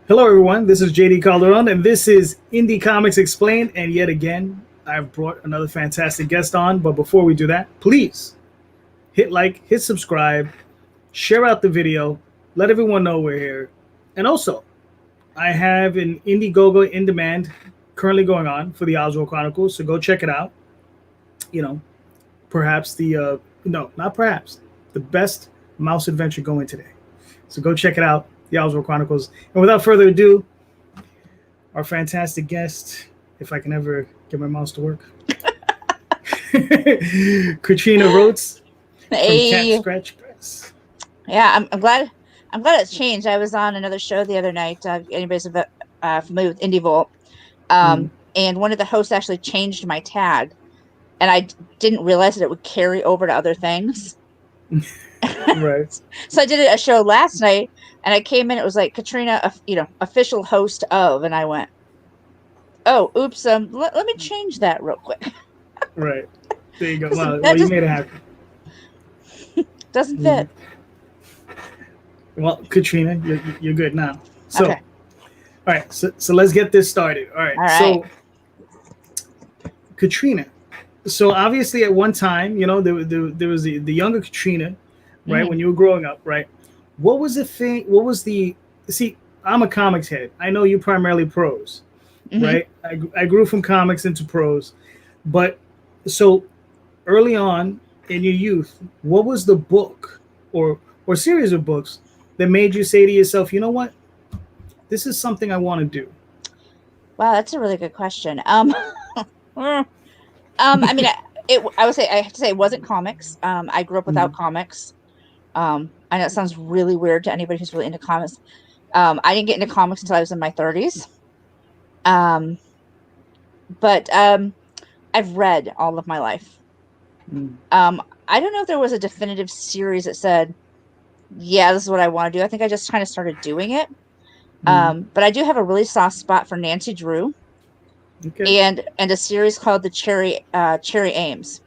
Hello, everyone. This is JD Calderon, and this is Indie Comics Explained. And yet again, I've brought another fantastic guest on. But before we do that, please hit like, hit subscribe, share out the video, let everyone know we're here. And also, I have an Indiegogo Indemand currently going on for the Oswald Chronicles, so go check it out. You know, perhaps the best mouse adventure going today. So go check it out, the Oswald Chronicles. And without further ado, our fantastic guest, if I can ever get my mouse to work, Katrina Roets from Cat Scratch Press. Yeah, I'm glad it's changed. I was on another show the other night. Anybody's familiar with Indie Vault, and one of the hosts actually changed my tag, and I didn't realize that it would carry over to other things. Right. So I did a show last night, and I came in. It was like Katrina, official host of, and I went, "Oh, oops! Let me change that real quick." Right. There you go. Well, you made it happen. Doesn't fit. Well, Katrina, you're good now. So, okay. All right. So let's get this started. All right. So, Katrina. So obviously, at one time, there was the younger Katrina, right? When you were growing up, right? What was the thing? What was the? See, I'm a comics head. I know you primarily prose, right? I grew from comics into prose, but so early on in your youth, what was the book or series of books that made you say to yourself, you know what, this is something I want to do? Wow, that's a really good question. I mean, I have to say it wasn't comics. I grew up without comics. I know it sounds really weird to anybody who's really into comics. I didn't get into comics until I was in my 30s. But I've read all of my life. I don't know if there was a definitive series that said, yeah, this is what I want to do. I think I just kind of started doing it. But I do have a really soft spot for Nancy Drew. Okay. And a series called the Cherry Ames,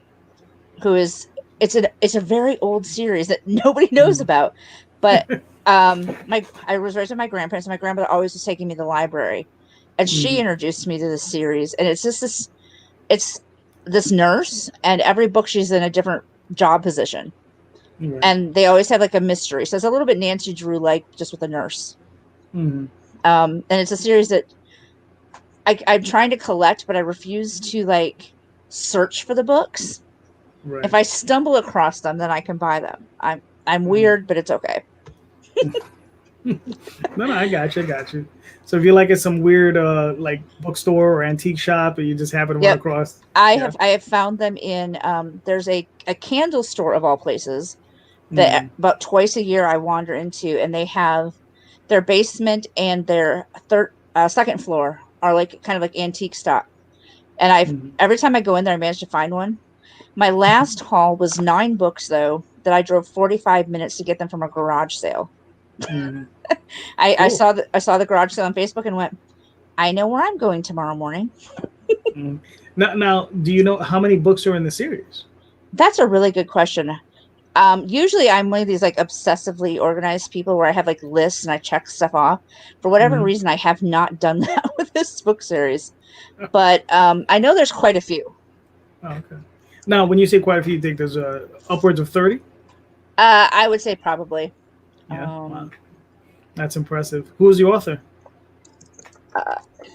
who is it's a very old series that nobody knows about. But I was raised with my grandparents, and my grandmother always was taking me to the library, and she introduced me to this series. And it's just this nurse, and every book she's in a different job position, and they always have like a mystery. So it's a little bit Nancy Drew like, just with a nurse. And it's a series that I'm trying to collect, but I refuse to like search for the books. Right. If I stumble across them, then I can buy them. I'm weird, but it's okay. No, I got you. So if you're like at some weird like bookstore or antique shop, and you just happen to run across, I have found them in there's a candle store of all places that about twice a year I wander into, and they have their basement and their second floor are like kind of like antique stock. And every time I go in there, I manage to find one. My last haul was 9 books, though, that I drove 45 minutes to get them from a garage sale. I saw the garage sale on Facebook and went, I know where I'm going tomorrow morning. Now, do you know how many books are in the series? That's a really good question. Usually I'm one of these like obsessively organized people where I have like lists and I check stuff off. For whatever reason, I have not done that with this book series, but I know there's quite a few. Oh, okay. Now, when you say quite a few, you think there's upwards of 30? I would say probably. Yeah, wow. That's impressive. Who was the author?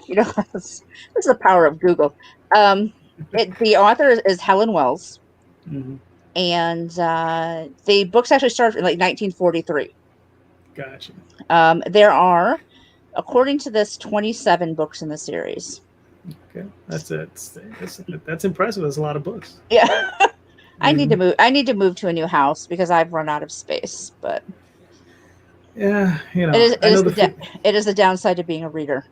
This is the power of Google. The author is Helen Wells. And the books actually started in like 1943. Gotcha. There are, according to this, 27 books in the series. Okay, that's impressive. That's a lot of books. Yeah, I need to move. I need to move to a new house because I've run out of space. But yeah, it is the downside to being a reader.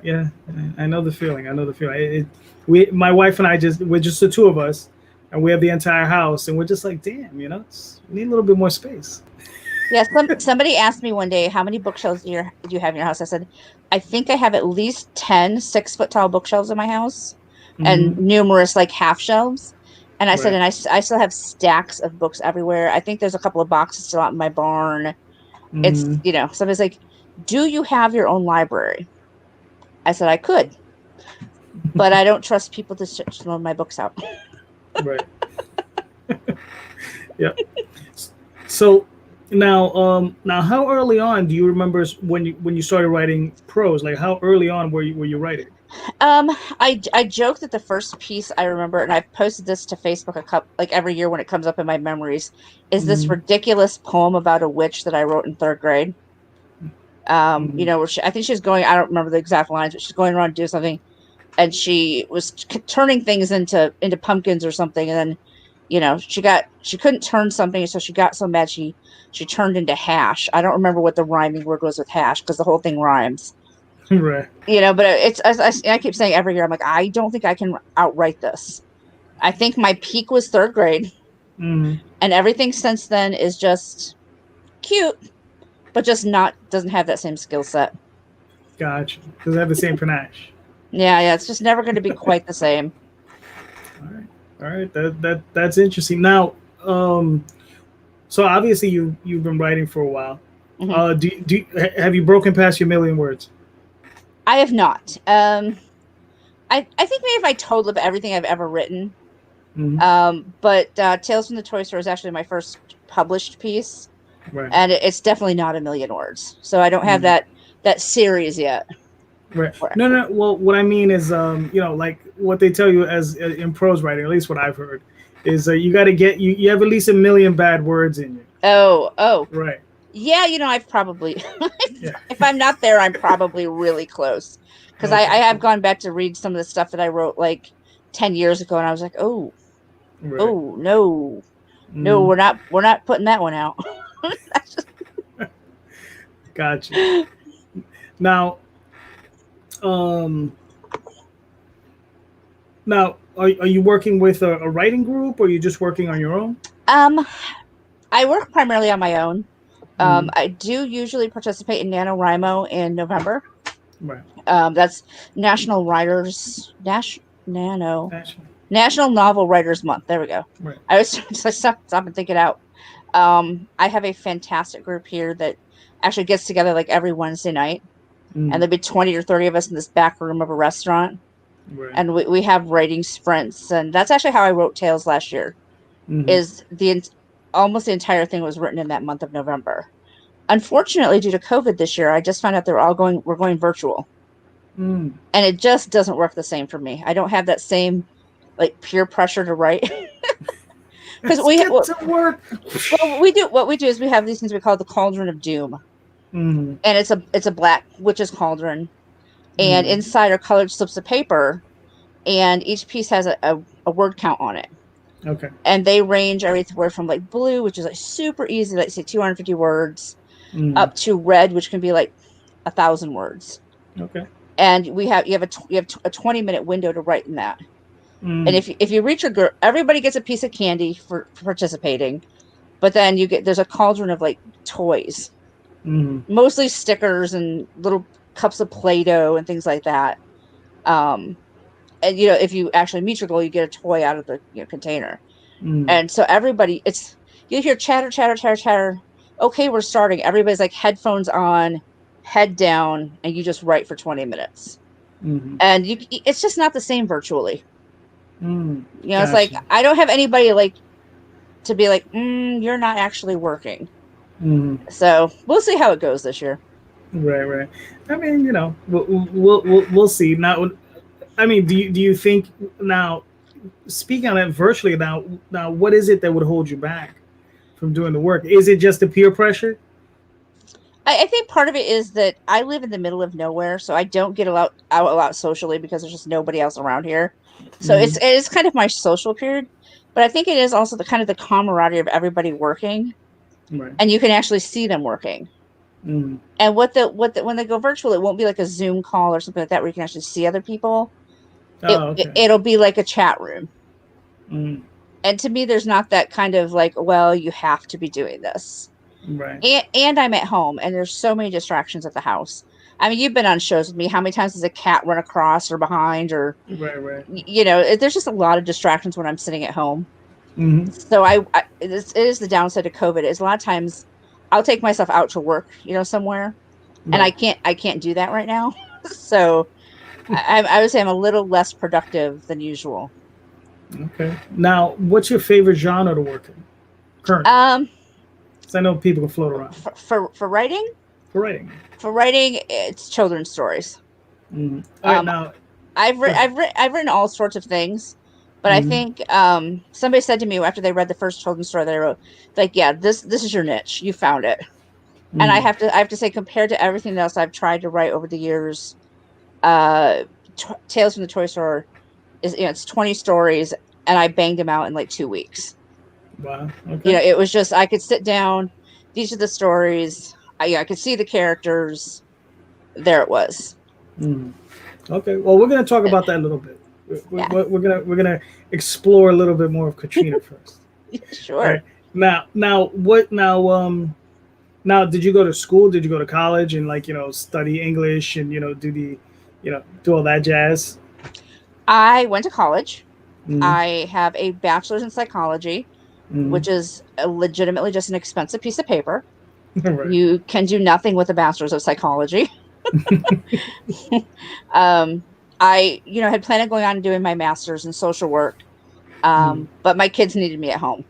Yeah, I know the feeling. My wife and I we're just the two of us. And we have the entire house, and we're just like, damn, we need a little bit more space. Yeah, somebody asked me one day, how many bookshelves do you have in your house? I said, I think I have at least 10 6-foot-tall bookshelves in my house, and numerous like half shelves. And I said, and I still have stacks of books everywhere. I think there's a couple of boxes still out in my barn. It's, somebody's like, do you have your own library? I said I could, but I don't trust people to loan my books out. Right. Yeah. So now how early on do you remember when you started writing prose? Like how early on were you writing? I joke that the first piece I remember, and I've posted this to Facebook a couple like every year when it comes up in my memories, is this Mm, ridiculous poem about a witch that I wrote in third grade. mm, Where I think she's going. I don't remember the exact lines, but she's going around doing something, and she was turning things into pumpkins or something, and then she couldn't turn something, so she got so mad she turned into hash. I don't remember what the rhyming word was with hash because the whole thing rhymes. right. But it's I keep saying every year, I'm like, I don't think I can outright this. I think my peak was third grade, Mm, and everything since then is just cute, but just not doesn't have that same skill set. gotcha. Does it have the same panache? Yeah, it's just never going to be quite the same. All right. All right. That's interesting. Now, um, so obviously you've been writing for a while. Hmm. Have you broken past your million words? I have not. I think maybe if I told of everything I've ever written. Hmm. But Tales from the Toy Store is actually my first published piece, Right. and it's definitely not a million words. So I don't have Mm, that series yet. right. No, no. Well, what I mean is, like what they tell you as in prose writing, at least what I've heard, is you got to get you have at least a million bad words in you. Oh, Right. yeah. I've probably, Yeah. if I'm not there, I'm probably really close because I Okay. have gone back to read some of the stuff that I wrote like 10 years ago, and I was like, Right. oh no, no, Mm, we're not putting that one out. gotcha. Now, um, are you working with a writing group, or are you just working on your own? Um, I work primarily on my own. Mm, I do usually participate in NaNoWriMo in November. right. That's National Writers Nano Actually, National Novel Writers Month. There we go. right. I was stop and think it out. I have a fantastic group here that actually gets together like every Wednesday night, and Mm, there'll be 20 or 30 of us in this back room of a restaurant, right. and we have writing sprints, and that's actually how I wrote Tales last year. Mm-hmm. Is almost the entire thing was written in that month of November. Unfortunately, due to COVID this year, I just found out we're going virtual, Mm. and it just doesn't work the same for me. I don't have that same like peer pressure to write because Let's get to work. we do what we do is we have these things we call the Cauldron of Doom, Mm, and it's a black witch's cauldron, and mm, inside are colored slips of paper, and each piece has a word count on it, okay. and they range everywhere from like blue, which is like super easy, like say 250 words, Mm, up to red, which can be like 1,000 words. okay. And you have a 20-minute window to write in that. And Mm, if you reach everybody gets a piece of candy for participating, but then there's a cauldron of like toys, mm, mostly stickers and little cups of Play-Doh and things like that. Um, and if you actually meet your goal, you get a toy out of the container. mm, And so everybody, you hear chatter, chatter, chatter, chatter. Okay, we're starting. Everybody's like headphones on, head down, and you just write for 20 minutes. mm, And it's just not the same virtually. mm. It's like Gotcha. I don't have anybody like to be like, you're not actually working. Mm, So we'll see how it goes this year. right, right. I mean, we'll see. Now, I mean, do you think now? Speaking on it virtually now, what is it that would hold you back from doing the work? Is it just the peer pressure? I think part of it is that I live in the middle of nowhere, so I don't get out a lot socially because there's just nobody else around here. So Mm, it is kind of my social period, but I think it is also the kind of the camaraderie of everybody working, right. and you can actually see them working. Mm. And when they go virtual, it won't be like a Zoom call or something like that where you can actually see other people. Oh, okay. It'll be like a chat room. Mm, And to me, there's not that kind of like, well, you have to be doing this. right. And I'm at home, and there's so many distractions at the house. I mean, you've been on shows with me. How many times does a cat run across or behind, or Right, right. there's just a lot of distractions when I'm sitting at home. Mm-hmm. So it is the downside of COVID. Is a lot of times I'll take myself out to work, somewhere, and Right. I can't do that right now. So I would say I'm a little less productive than usual. Okay. Now, what's your favorite genre to work in currently? Um, Because I know people can float around for writing, for writing. it's children's stories. All right. Um, Now, go ahead. I've written all sorts of things, but I Mm-hmm. think somebody said to me after they read the first children's story that I wrote, like, yeah, this is your niche. You found it. And Mm-hmm. I have to say, compared to everything else I've tried to write over the years, uh, Tales from the Toy Store is, it's 20 stories, and I banged them out in like 2 weeks. Wow. Okay. It was just I could sit down. These are the stories. I could see the characters. There it was. Mm. Okay. Well, we're gonna talk about that a little bit. Yeah, We're gonna explore a little bit more of Katrina first. All sure. right. Now what now now did you go to school? Did you go to college and like study English and do the do all that jazz? I went to college. Mm. I have a bachelor's in psychology, Mm. which is legitimately just an expensive piece of paper. Right. You can do nothing with a bachelor's of psychology. um, I, had planned on going on and doing my master's in social work, Mm. but my kids needed me at home,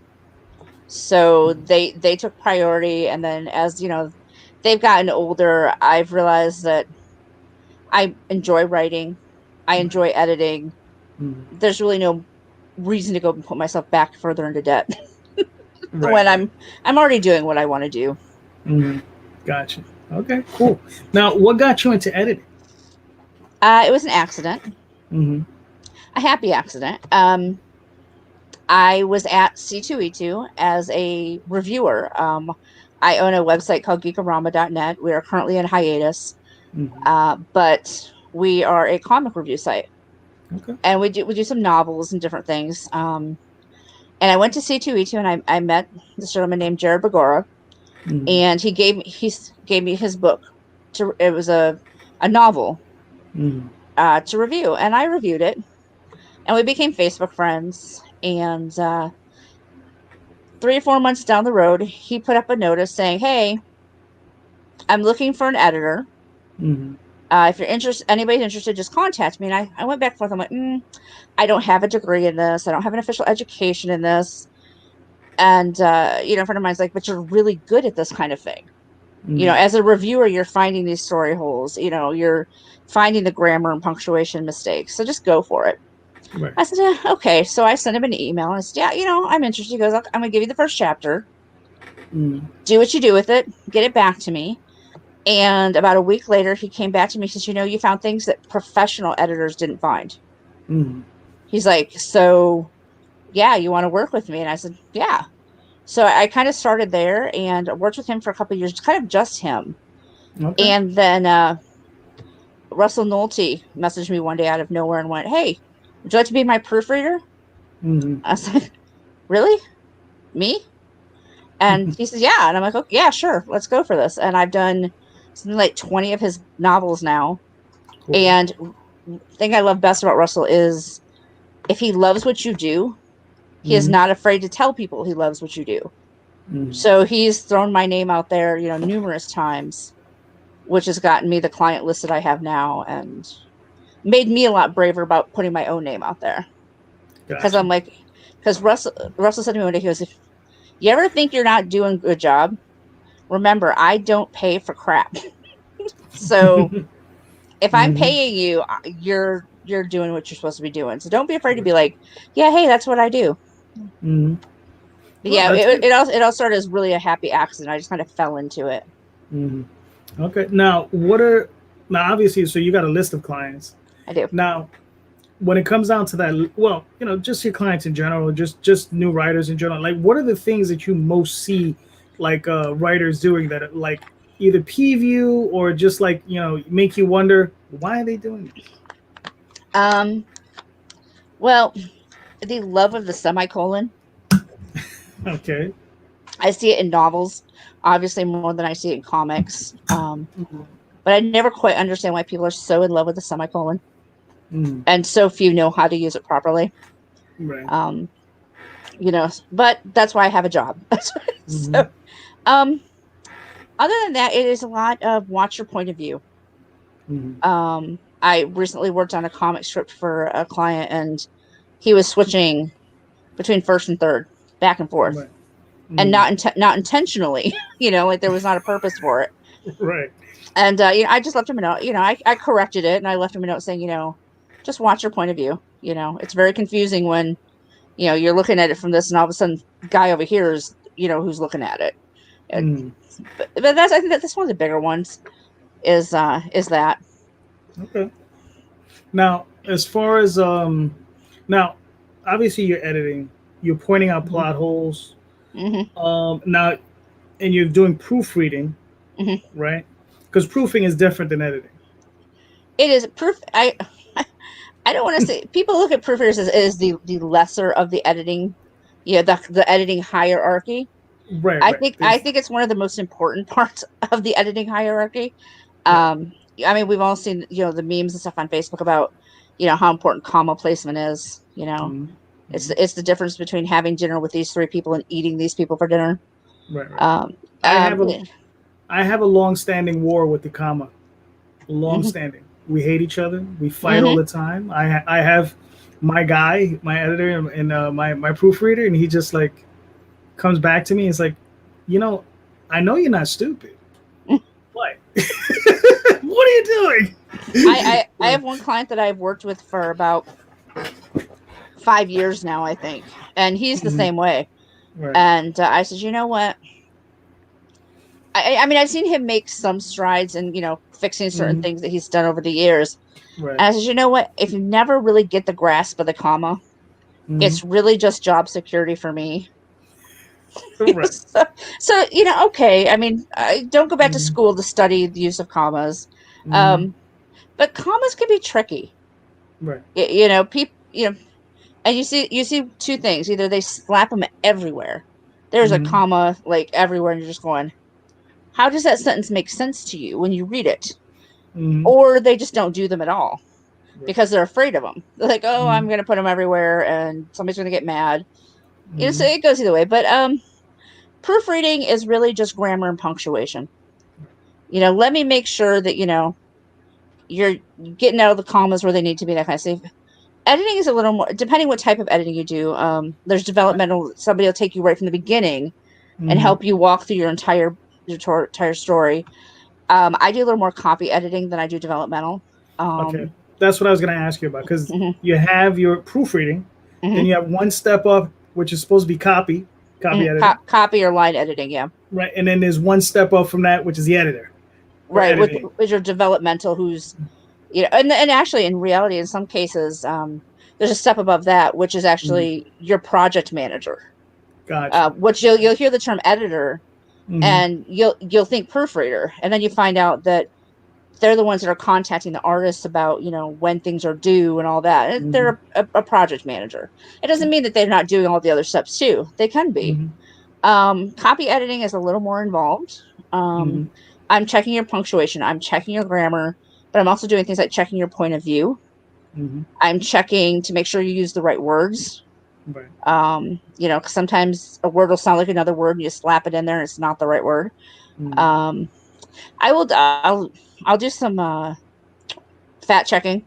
so they took priority. And then as they've gotten older, I've realized that I enjoy writing, I Right. enjoy editing. Mm. There's really no reason to go and put myself back further into debt Right. when Right. I'm already doing what I want to do. Mm. Gotcha. Okay. Cool. Now, what got you into editing? It was an accident, Mm-hmm. a happy accident. I was at C2E2 as a reviewer. I own a website called geekorama.net. We are currently in hiatus, Mm-hmm. but we are a comic review site, Okay. and we do some novels and different things. And I went to C2E2, and I met this gentleman named Jared Bagora, Mm-hmm. and he gave me his book. It was a novel Mm-hmm. to review, and I reviewed it, and we became Facebook friends. And 3 or 4 months down the road, he put up a notice saying, "Hey, I'm looking for an editor. Mm-hmm. If you're interested, anybody's interested, just contact me." And I went back and forth. I'm like, I don't have a degree in this. I don't have an official education in this. And a friend of mine's like, "But you're really good at this kind of thing. Mm-hmm. As a reviewer, you're finding these story holes. You're finding the grammar and punctuation mistakes. So just go for it." Right. I said, "Yeah, okay." So I sent him an email and I said, "Yeah, I'm interested." He goes, "I'm going to give you the first chapter. Mm-hmm. Do what you do with it. Get it back to me." And about a week later, he came back to me and says, "You found things that professional editors didn't find." Mm-hmm. He's like, "So, yeah, you want to work with me?" And I said, "Yeah." So I kind of started there and worked with him for a couple of years, kind of just him. Okay. And then Russell Nolte messaged me one day out of nowhere and went, "Hey, would you like to be my proofreader?" Mm-hmm. I was like, "Really? Me?" And he says, "Yeah." And I'm like, "Okay, yeah, sure. Let's go for this." And I've done something like 20 of his novels now. Cool. And the thing I love best about Russell is if he loves what you do, he is Mm-hmm. not afraid to tell people he loves what you do. Mm-hmm. So he's thrown my name out there, numerous times, which has gotten me the client list that I have now and made me a lot braver about putting my own name out there. Because Gotcha. I'm like, because Russell said to me one day, he goes, "If you ever think you're not doing a good job, remember, I don't pay for crap. So if I'm Mm-hmm. paying you, you're doing what you're supposed to be doing. So don't be afraid to be like, yeah, hey, that's what I do." Mm-hmm. But Well, yeah, that's good. it all started as really a happy accident. I just kind of fell into it. Mm-hmm. Okay. Now obviously so you got a list of clients. I do. Now when it comes down to that, well, just your clients in general, just new writers in general, like what are the things that you most see like writers doing that like either peeve you or just like make you wonder why are they doing this? Um, well, the love of the semicolon. Okay. I see it in novels, obviously more than I see it in comics. But I never quite understand why people are so in love with the semicolon Mm, and so few know how to use it properly. right. Um, but that's why I have a job. Hmm. So, um, Other than that, it is a lot of watch your point of view. I recently worked on a comic script for a client, and he was switching between first and third, back and forth, Right. and not intentionally. Like there was not a purpose for it. Right. And I just left him a note. I corrected it, and I left him a note saying, just watch your point of view. It's very confusing when you're looking at it from this, and all of a sudden, the guy over here is who's looking at it. But I think that's one of the bigger ones. Is that Okay? Now, as far as now, obviously you're editing, you're pointing out plot holes. Now, and you're doing proofreading, right? Because proofing is different than editing. It is proof. I don't want to say people look at proofreaders as the lesser of the editing, the editing hierarchy. Right. I think it's one of the most important parts of the editing hierarchy. I mean, we've all seen the memes and stuff on Facebook about how important comma placement is. It's the difference between having dinner with these three people and eating these people for dinner. Right. I have a long-standing war with the comma. Long-standing. We hate each other. We fight all the time. I have my guy, my editor, and my proofreader, and he just like comes back to me. It's like, I know you're not stupid. What? What are you doing? I have one client that I've worked with for about 5 years now, I think, and he's the same way. Right. And I said, you know what? I mean, I've seen him make some strides in, fixing certain things that he's done over the years. Right. And I said, you know what? If you never really get the grasp of the comma, it's really just job security for me. Right. so okay. I mean, don't go back to school to study the use of commas, but commas can be tricky. Right. People. And you see two things. Either they slap them everywhere. There's a comma like everywhere, and you're just going, how does that sentence make sense to you when you read it? Or they just don't do them at all because they're afraid of them. They're like, oh, I'm going to put them everywhere, and somebody's going to get mad. So it goes either way. But proofreading is really just grammar and punctuation. Let me make sure that you're getting out of the commas where they need to be. That kind of stuff. Editing is a little more, depending what type of editing you do. There's developmental. Somebody will take you right from the beginning and help you walk through your entire story. I do a little more copy editing than I do developmental. Okay, that's what I was going to ask you about, because you have your proofreading, then you have one step up, which is supposed to be copy editing. Copy or line editing, yeah. Right, and then there's one step up from that, which is the editor. Right, which are developmental, who's, and actually in reality, in some cases, there's a step above that, which is actually your project manager. Gotcha. Which you'll hear the term editor, and you'll think proofreader, and then you find out that they're the ones that are contacting the artists about when things are due and all that. They're a project manager. It doesn't mean that they're not doing all the other steps too. They can be. Copy editing is a little more involved. I'm checking your punctuation. I'm checking your grammar, but I'm also doing things like checking your point of view. I'm checking to make sure you use the right words. Right. 'Cause sometimes a word will sound like another word and you slap it in there and it's not the right word. I'll do some fact checking.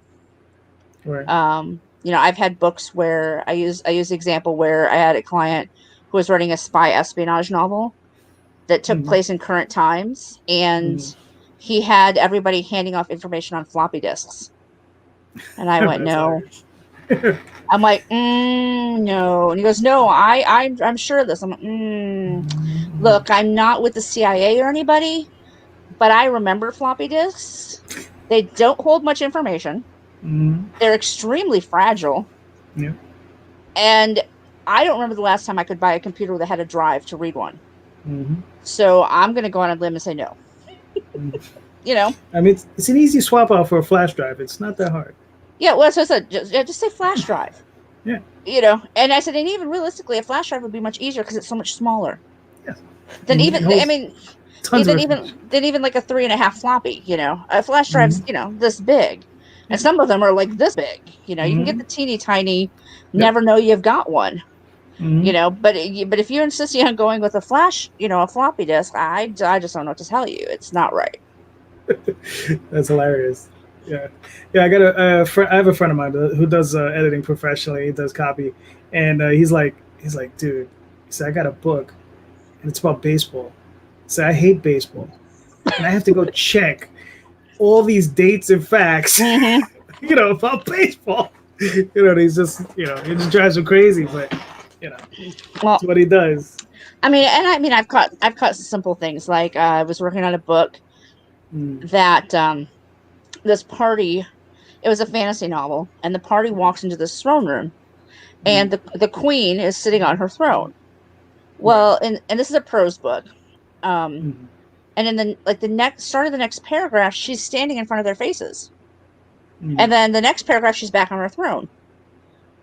Right. I've had books where I use the example where I had a client who was writing a spy espionage novel that took place in current times, and he had everybody handing off information on floppy disks. And I went, no. I'm like, no. And he goes, no, I'm sure of this. I'm like, look, I'm not with the CIA or anybody, but I remember floppy disks. They don't hold much information. They're extremely fragile. Yeah. And I don't remember the last time I could buy a computer that had a drive to read one. So I'm going to go on a limb and say no. I mean, it's an easy swap out for a flash drive. It's not that hard. Yeah, well, so I said, just say flash drive. Yeah. And I said, and even realistically, a flash drive would be much easier because it's so much smaller. Yeah. Than even like a 3.5 floppy. A flash drive's this big, and some of them are like this big. You can get the teeny tiny, never know you've got one. You know, but if you're insisting on going with a flash, you know, a floppy disk, I just don't know what to tell you. It's not right. That's hilarious. Yeah, yeah. I got I have a friend of mine who does editing professionally. He does copy, and he's like, dude, he said, I got a book, and it's about baseball. He said, I hate baseball, and I have to go check all these dates and facts, you know, about baseball. You know, he's just, you know, it just drives him crazy, but you know, that's what he does. I mean, I've caught simple things like I was working on a book that this party, it was a fantasy novel, and the party walks into this throne room, and the queen is sitting on her throne. Well, and this is a prose book, and in the next start of the next paragraph, she's standing in front of their faces, and then the next paragraph, she's back on her throne,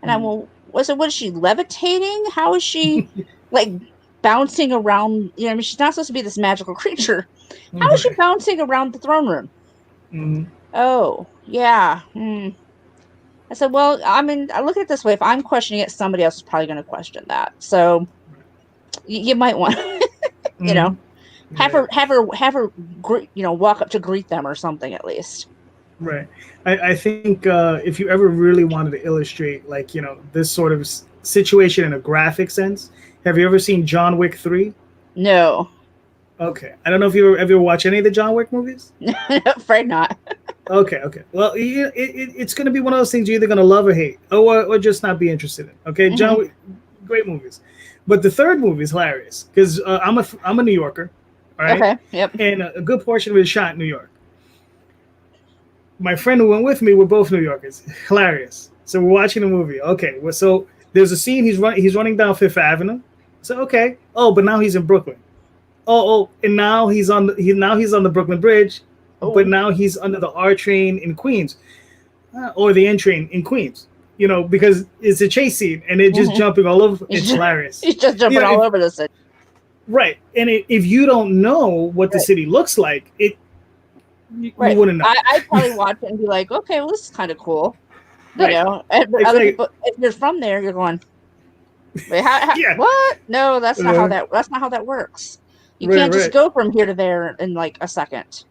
and what is she levitating? How is she like bouncing around? You know, I mean, she's not supposed to be this magical creature. How is she bouncing around the throne room? Oh, yeah. I said, well, I mean, I look at it this way. If I'm questioning it, somebody else is probably going to question that. So you might want, you know, have her, you know, walk up to greet them or something at least. Right. I think if you ever really wanted to illustrate, like, you know, this sort of situation in a graphic sense, have you ever seen John Wick 3? No. Okay. I don't know if you ever watch any of the John Wick movies. Afraid not. Okay. Well, it's going to be one of those things you're either going to love or hate, or just not be interested in. Okay. John Wick, great movies. But the third movie is hilarious because I'm a New Yorker. All right. Okay. Yep. And a good portion of it is shot in New York. My friend who went with me, we're both New Yorkers. Hilarious. So we're watching the movie. Okay. Well, so there's a scene he's running down Fifth Avenue. So okay. Oh, but now he's in Brooklyn. Oh, and now he's on the Brooklyn Bridge, but now he's under the R train in Queens, or the N train in Queens. You know, because it's a chase scene and it's just jumping all over. It's hilarious. He's just jumping all over the city. Right, and if you don't know what the city looks like, you wouldn't know. I'd probably watch it and be like, okay, well, this is kind of cool. You know, and other people, if you're from there, you're going, wait, what? No, that's not how that works. You can't just go from here to there in like a second.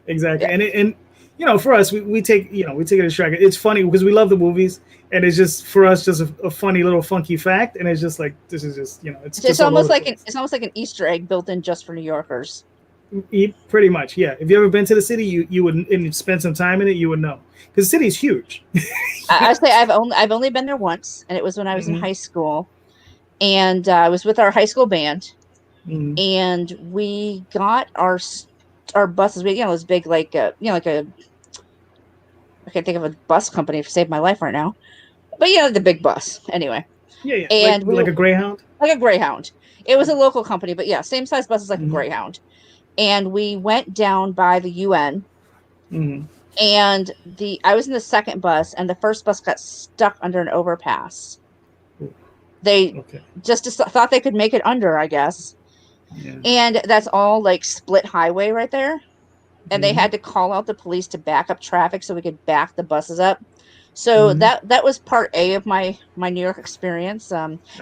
Exactly, and you know, for us, we take it as strike. It's funny because we love the movies, and it's just for us just a funny little funky fact, and it's just like this is just, you know, it's almost like an Easter egg built in just for New Yorkers. Pretty much, yeah. If you ever been to the city, you would and spend some time in it, you would know because the city is huge. I say I've only been there once, and it was when I was in high school, and I was with our high school band, and we got our buses. We, you know, this big like I can't think of a bus company to save my life right now, but you know, the big bus anyway. Yeah. And like a Greyhound. Like a Greyhound. It was a local company, but yeah, same size buses like a Greyhound. And we went down by the UN, and I was in the second bus, and the first bus got stuck under an overpass. They just thought they could make it under, I guess. Yeah. And that's all like split highway right there. And they had to call out the police to back up traffic so we could back the buses up. So that was part A of my New York experience.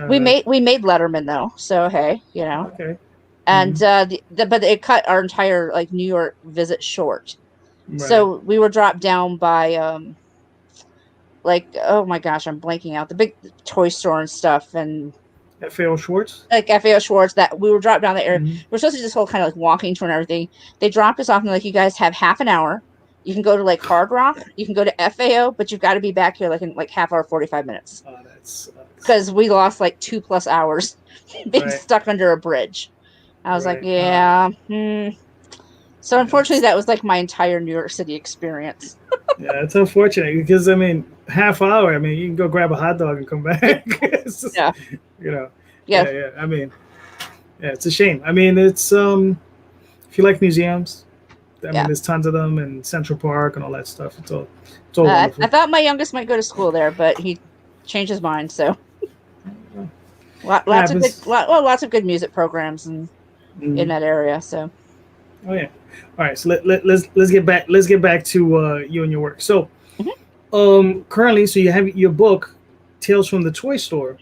We made Letterman though, so hey, you know. Okay. And but it cut our entire like New York visit short. Right. So we were dropped down by like, oh my gosh, I'm blanking out, the big toy store and stuff, and FAO Schwartz? Like FAO Schwartz, that we were dropped down the area. We're supposed to do this whole kind of like walking tour and everything. They dropped us off and like, you guys have half an hour. You can go to like Hard Rock, you can go to FAO, but you've got to be back here like in like half hour, 45 minutes. Oh, that sucks. Because we lost like 2+ hours being stuck under a bridge. I was like, yeah. So unfortunately, that was like my entire New York City experience. Yeah, it's unfortunate because I mean, half hour. I mean, you can go grab a hot dog and come back. Just, you know. Yeah. I mean, yeah, it's a shame. I mean, it's if you like museums, I mean, there's tons of them in Central Park and all that stuff. It's all wonderful. I thought my youngest might go to school there, but he changed his mind. So lots of good music programs and in that area. So. Oh yeah. All right. So let's get back to you and your work. So, currently, so you have your book, Tales from the Toy Store.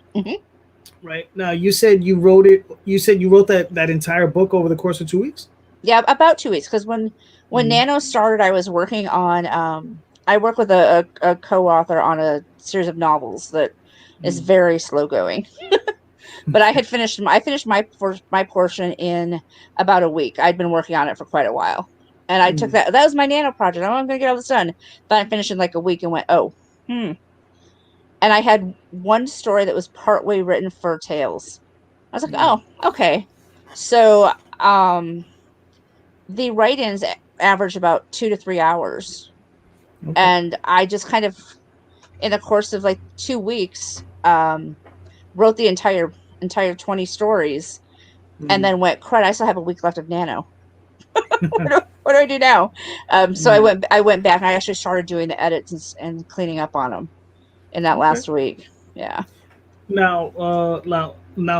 Right. Now you said you wrote it. You said you wrote that entire book over the course of 2 weeks. Yeah, about 2 weeks. Because when Mm. Nano started, I was working on. I work with a co-author on a series of novels that is Mm. very slow going. But I had finished. I finished my portion in about a week. I'd been working on it for quite a while, and I took Mm. that. That was my Nano project. I'm going to get all this done. But I finished in like a week and went, oh, and I had one story that was partway written for Tales. I was like, Mm. oh, okay. So the write-ins average about 2 to 3 hours. Okay. And I just kind of, in the course of like 2 weeks, wrote the entire 20 stories and Mm. then went, crud, I still have a week left of Nano. What do I do now? So Mm. I went back and I actually started doing the edits and cleaning up on them in that Okay. last week. Yeah. Now,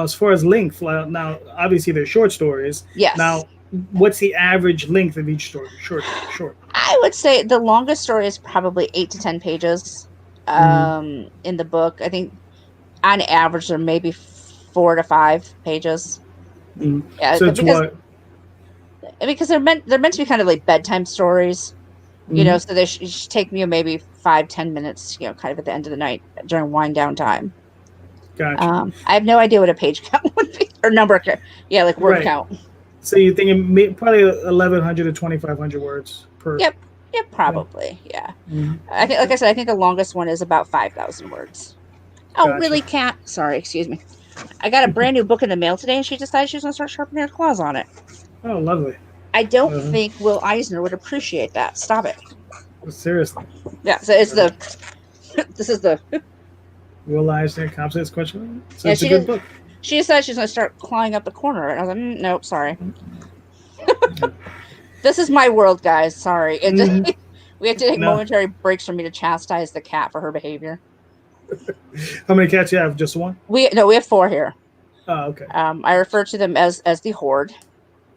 as far as length, now obviously they're short stories. Yes. Now, what's the average length of each story? Short. I would say the longest story is probably 8 to 10 pages Mm. in the book. I think on average they're maybe 4 to 5 pages. Mm. Yeah, So it's what? because they're meant to be kind of like bedtime stories, Mm. so they should take me maybe 5-10 minutes, kind of at the end of the night during wind down time. Gotcha. I have no idea what a page count would be or number count. Yeah, like word Right. count. So you're thinking probably 1,100 to 2,500 words per. Yep. Yep. Yeah. Probably. Yeah. Mm. I think, like Okay. I said, I think the longest one is about 5,000 words. Oh, Gotcha. really, cat? Sorry, excuse me. I got a brand new book in the mail today, and she decided she was going to start sharpening her claws on it. Oh, lovely. I don't Uh-huh. think Will Eisner would appreciate that. Stop it. Seriously. Yeah, so it's the. This is the. Will Eisner, Compton's question. So Yeah, it's a good book. she decided she's going to start clawing up the corner, and I was like, nope, sorry. This is my world, guys. Sorry. Mm-hmm. We have to take No. momentary breaks for me to chastise the cat for her behavior. How many cats you have? Just one? We have 4 here. Oh, okay. I refer to them as the horde.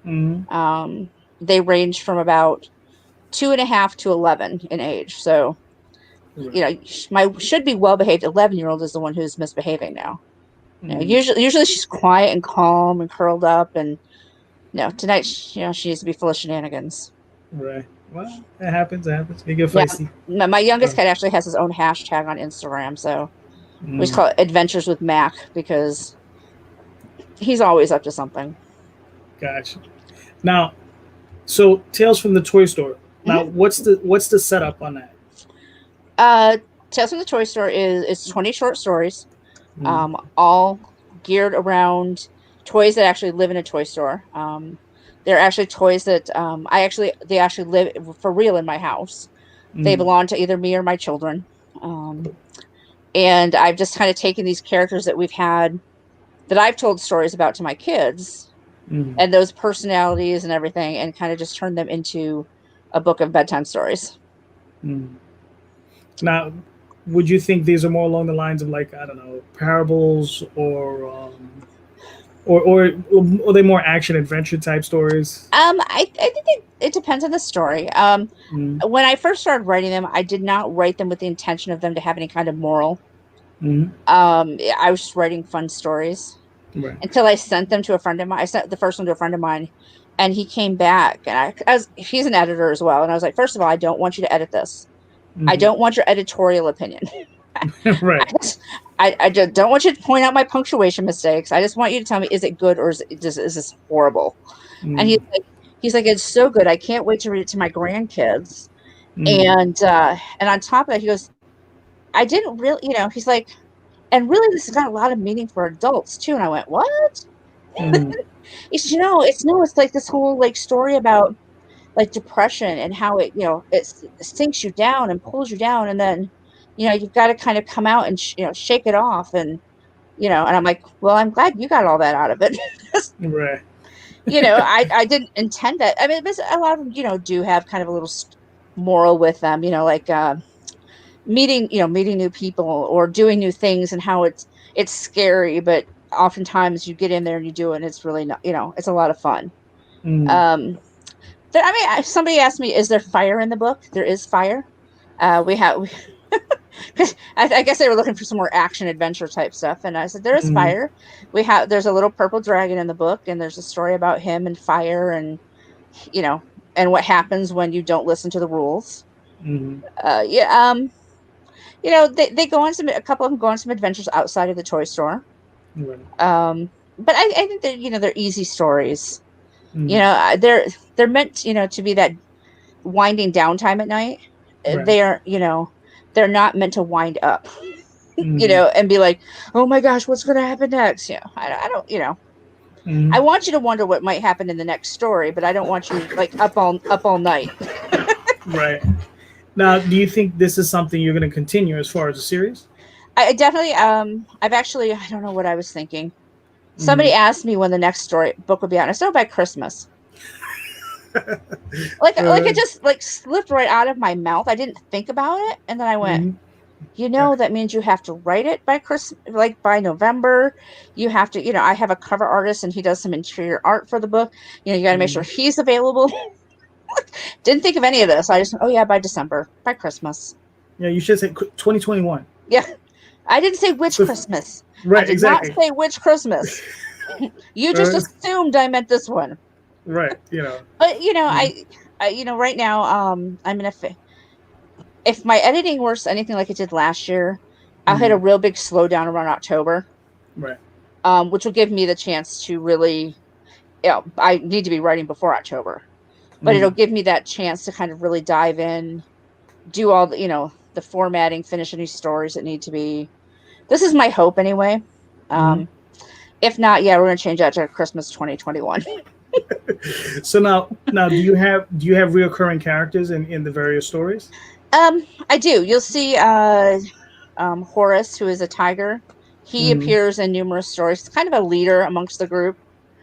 Mm-hmm. They range from about 2.5 to 11 in age. So, Right. my should be well behaved 11-year-old is the one who's misbehaving now. Mm-hmm. Usually she's quiet and calm and curled up, and tonight she needs to be full of shenanigans. Right. Well, it happens. It happens. You get feisty. Yeah. My youngest cat actually has his own hashtag on Instagram, so we just call it Adventures with Mac because he's always up to something. Gotcha. Now, so Tales from the Toy Store. Now, what's the setup on that? Tales from the Toy Store is 20 short stories, all geared around toys that actually live in a toy store. They're actually toys that they actually live for real in my house. They belong to either me or my children. And I've just kind of taken these characters that we've had that I've told stories about to my kids and those personalities and everything, and kind of just turned them into a book of bedtime stories. Now, would you think these are more along the lines of, like, I don't know, parables or are they more action adventure type stories? I think it depends on the story. When I first started writing them, I did not write them with the intention of them to have any kind of moral. I was just writing fun stories. Right. Until I sent them to a friend of mine. I sent the first one to a friend of mine, and he came back, and he's an editor as well. And I was like, first of all, I don't want you to edit this. I don't want your editorial opinion. Right. I just don't want you to point out my punctuation mistakes. I just want you to tell me, is it good or is this horrible? And he's like, it's so good. I can't wait to read it to my grandkids. And on top of that, he goes, I didn't really, he's like, and really, this has got a lot of meaning for adults too. And I went, what? He said, it's like this whole like story about like depression and how it, it sinks you down and pulls you down, and then, you've got to kind of come out and shake it off, and and I'm like, well, I'm glad you got all that out of it. Right. I didn't intend that. I mean, a lot of them, do have kind of a little moral with them, like meeting new people or doing new things, and how it's scary, but oftentimes you get in there and you do it, and it's really not, it's a lot of fun. Somebody asked me, is there fire in the book? There is fire. We have because I guess they were looking for some more action adventure type stuff. And I said, there is fire. There's a little purple dragon in the book, and there's a story about him and fire, and and what happens when you don't listen to the rules. They go on a couple of them go on some adventures outside of the toy store. Right. But I think they're easy stories. They're meant to be that winding down time at night. Right. They are they're not meant to wind up. And be like, oh my gosh, what's going to happen next? I don't. I want you to wonder what might happen in the next story, but I don't want you like up all night. Right. Now, do you think this is something you're going to continue as far as the series? I definitely. I don't know what I was thinking. Somebody asked me when the next book would be out. And I said, by Christmas. Like it just like slipped right out of my mouth. I didn't think about it, and then I went, that means you have to write it by Christmas, like by November. You have to, I have a cover artist, and he does some interior art for the book. You got to make sure he's available. Didn't think of any of this. I just, by December, by Christmas. Yeah, you should say 2021. Yeah, I didn't say which Christmas. Right, I did exactly. not say which Christmas. You just assumed I meant this one. Right, But I right now, I'm in if my editing works anything like it did last year, I'll hit a real big slowdown around October. Right. Which will give me the chance to really, I need to be writing before October, but it'll give me that chance to kind of really dive in, do all the, the formatting, finish any stories that need to be. This is my hope anyway. If not, we're going to change that to Christmas 2021. So now do you have reoccurring characters in the various stories? I do. You'll see Horace, who is a tiger. He appears in numerous stories. He's kind of a leader amongst the group.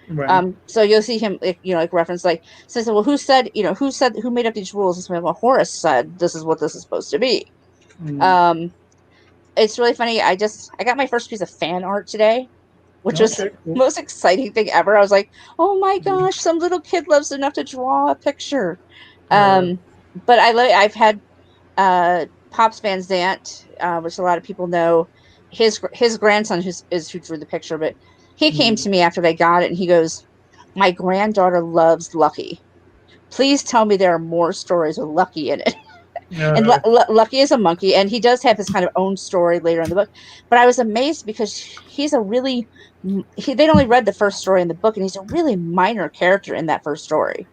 Right. So you'll see him, like reference, like says, well, who made up these rules? And so, well, Horace said this is what this is supposed to be. It's really funny. I got my first piece of fan art today, which was the most exciting thing ever. I was like, oh my gosh, some little kid loves enough to draw a picture. But I've had Pops Van Zant, which a lot of people know, his grandson who drew the picture, but he came to me after they got it, and he goes, my granddaughter loves Lucky. Please tell me there are more stories with Lucky in it. And Lucky is a monkey, and he does have his kind of own story later in the book. But I was amazed because he's they'd only read the first story in the book, and he's a really minor character in that first story.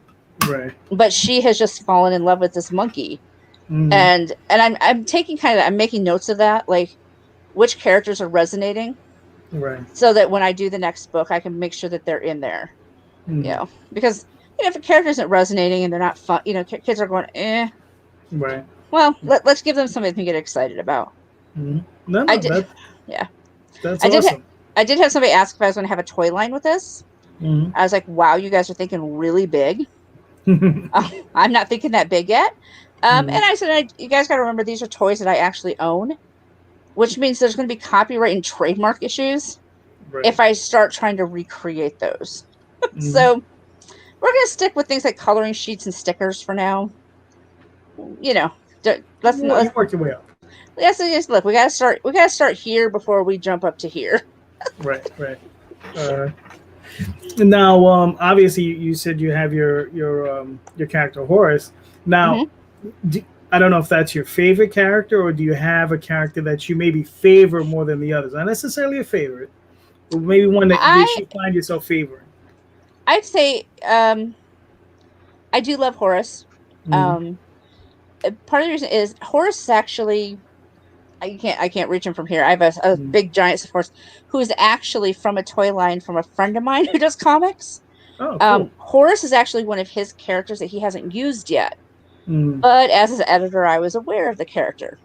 Right. But she has just fallen in love with this monkey. And I'm taking I'm making notes of that, like which characters are resonating. Right. So that when I do the next book, I can make sure that they're in there. Because if a character isn't resonating and they're not fun, kids are going, eh. Right. Well, let's give them something to get excited about. That's awesome. I did have somebody ask if I was going to have a toy line with this. I was like, wow, you guys are thinking really big. I'm not thinking that big yet. And I said, you guys got to remember, these are toys that I actually own, which means there's going to be copyright and trademark issues if I start trying to recreate those. So we're going to stick with things like coloring sheets and stickers for now. Let's work your way up. Yes, look, we gotta start here before we jump up to here. Right. Now, obviously, you said you have your character Horace. Now, I don't know if that's your favorite character, or do you have a character that you maybe favor more than the others? Not necessarily a favorite, but maybe one that you find yourself favoring. I'd say I do love Horace. Part of the reason is Horace is actually, I can't reach him from here. I have a big giant horse who's actually from a toy line from a friend of mine who does comics. Oh, cool. Horace is actually one of his characters that he hasn't used yet. But as his editor, I was aware of the character.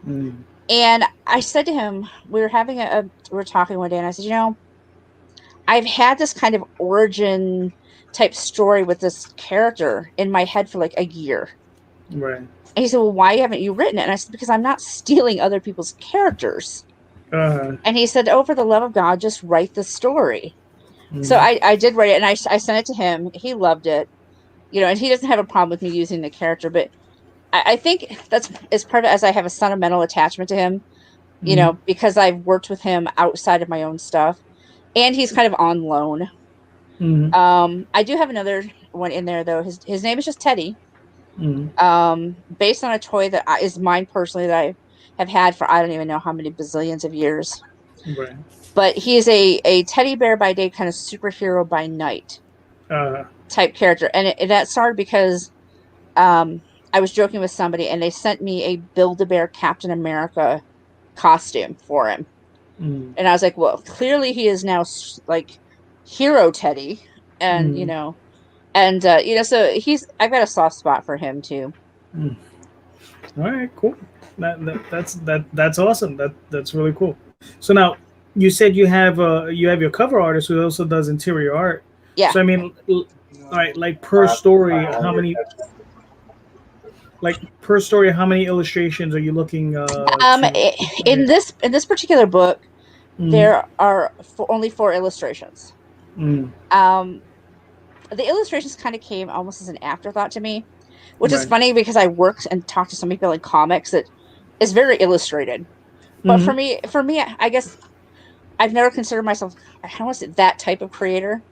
And I said to him, we were talking one day, and I said, I've had this kind of origin type story with this character in my head for like a year. Right. And he said, well, why haven't you written it? And I said, because I'm not stealing other people's characters. And he said, oh, for the love of God, just write the story. So I did write it, and I sent it to him. He loved it. And he doesn't have a problem with me using the character, but I think that's as part of it, as I have a sentimental attachment to him, you Mhm. know, because I've worked with him outside of my own stuff, and he's kind of on loan. Mhm. I do have another one in there though. His name is just Teddy. Mhm. Based on a toy that is mine personally that I have had for I don't even know how many bazillions of years. Right. But he is a teddy bear by day, kind of superhero by night Uh. type character, and that started because um, I was joking with somebody, and they sent me a Build-A-Bear Captain America costume for him, Mhm. and I was like, well, clearly he is now like hero Teddy, and Mhm. you know, so I've got a soft spot for him too. Mhm. All right. Cool. That's awesome. That's really cool. So now you said you have your cover artist who also does interior art. Yeah. So I mean, all right, like per story, per story, how many illustrations are you looking to? In this particular book, Mm, there are only 4 illustrations. mm, Um, the illustrations kind of came almost as an afterthought to me, which is right. funny because I worked and talked to some people in comics that is very illustrated. But Mm, for me, I guess I've never considered myself, I don't want to say that type of creator.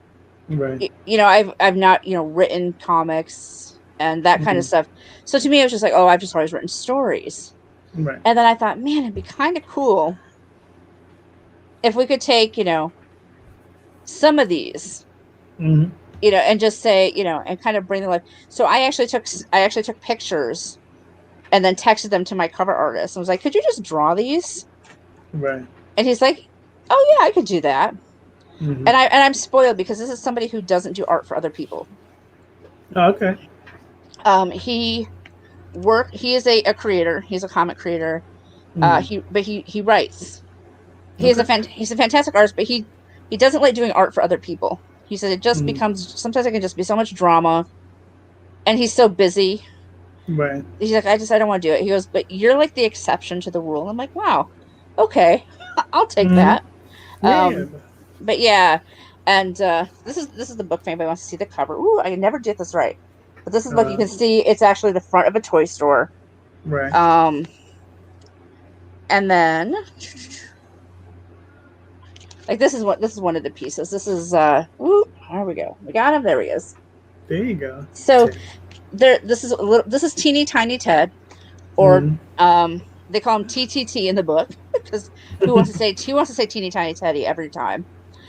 right. You know, I've not, you know, written comics and that kind of Mm, stuff. So to me, it was just like, oh, I've just always written stories. right. And then I thought, man, it'd be kind of cool if we could take, you know, some of these, Mm, you know, and just say, you know, and kind of bring them life. So I actually took pictures and then texted them to my cover artist and was like, could you just draw these? right. And he's like, oh yeah, I could do that. Mm, And I'm spoiled because this is somebody who doesn't do art for other people. oh, okay. He he is a creator. He's a comic creator. Mm, He writes. okay. He's a fantastic artist, but he doesn't like doing art for other people. He said it just Mm, becomes sometimes it can just be so much drama, and he's so busy. right. He's like, I don't want to do it. He goes, but you're like the exception to the rule. I'm like, wow, okay, I'll take Mm, that. yeah. Yeah. But yeah, and this is the book. If anybody wants to see the cover, ooh, I never did this right. But this is the book. You Uh, can see it's actually the front of a toy store. right. Um, and then like this is one of the pieces. This is ooh, there we go. We got him. There he is. There you go. So this is teeny tiny Ted, or Mm, they call him TTT in the book because who wants to say teeny tiny Teddy every time.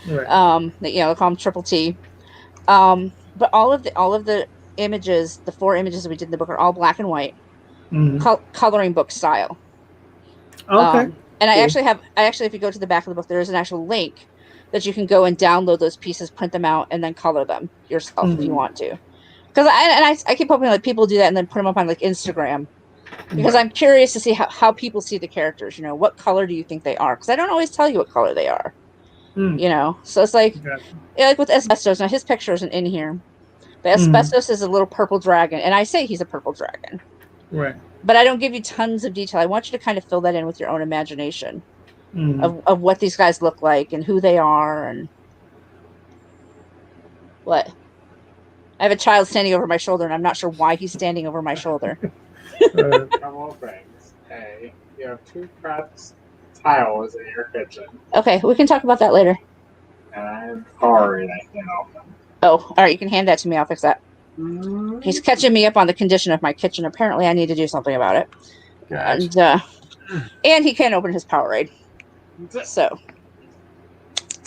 right. You know, they call him Triple T. But all of the images, the 4 images that we did in the book, are all black and white, Mm, coloring book style. okay. And Cool. I actually, if you go to the back of the book, there is an actual link that you can go and download those pieces, print them out, and then color them yourself if you Mm, want to. Because I keep hoping like people do that and then put them up on like Instagram because right. I'm curious to see how people see the characters. You know, what color do you think they are? Because I don't always tell you what color they are. Mm, You know, so it's like gotcha. like with asbestos. Now his picture isn't in here, but Mm, asbestos is a little purple dragon, and I say he's a purple dragon, right. but I don't give you tons of detail. I want you to kind of fill that in with your own imagination Mm. of what these guys look like and who they are and what. I have a child standing over my shoulder, and I'm not sure why he's standing over my shoulder. Couple things. A, you have 2 cracked tiles in your kitchen, Okay, we can talk about that later. and I'm sorry I can't open. Oh, all right, you can hand that to me. I'll fix that. Mm-hmm. He's catching me up on the condition of my kitchen. Apparently, I need to do something about it. Gotcha. And he can't open his Powerade. So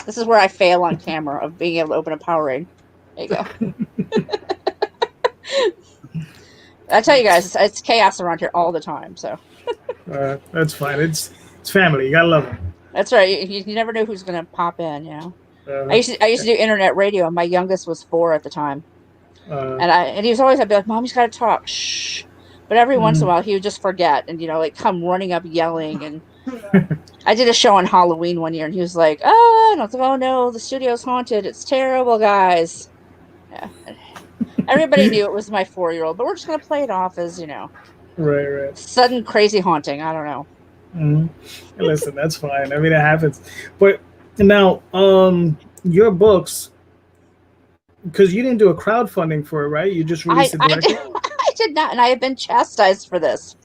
this is where I fail on camera of being able to open a Powerade. There you go. I tell you guys, it's chaos around here all the time. So That's fine. It's family. You gotta love them. that's right. You never know who's going to pop in. You know, Uh, I used to do internet radio, and my youngest was 4 at the time, uh, and he was always I'd be like, "Mommy's got to talk." Shh. But every once in a mm, while, he would just forget, and you know, like come running up yelling. And I did a show on Halloween one year, and he was like, "Oh," and I was like, "Oh no, the studio's haunted. It's terrible, guys." Yeah. Everybody knew it was my 4-year-old, but we're just gonna play it off as, you know, right, right. sudden crazy haunting. I don't know. Mm. Listen, that's fine. I mean, it happens. But now, your books, because you didn't do a crowdfunding for it, right? You just released it I directly. did, I did not, and I have been chastised for this.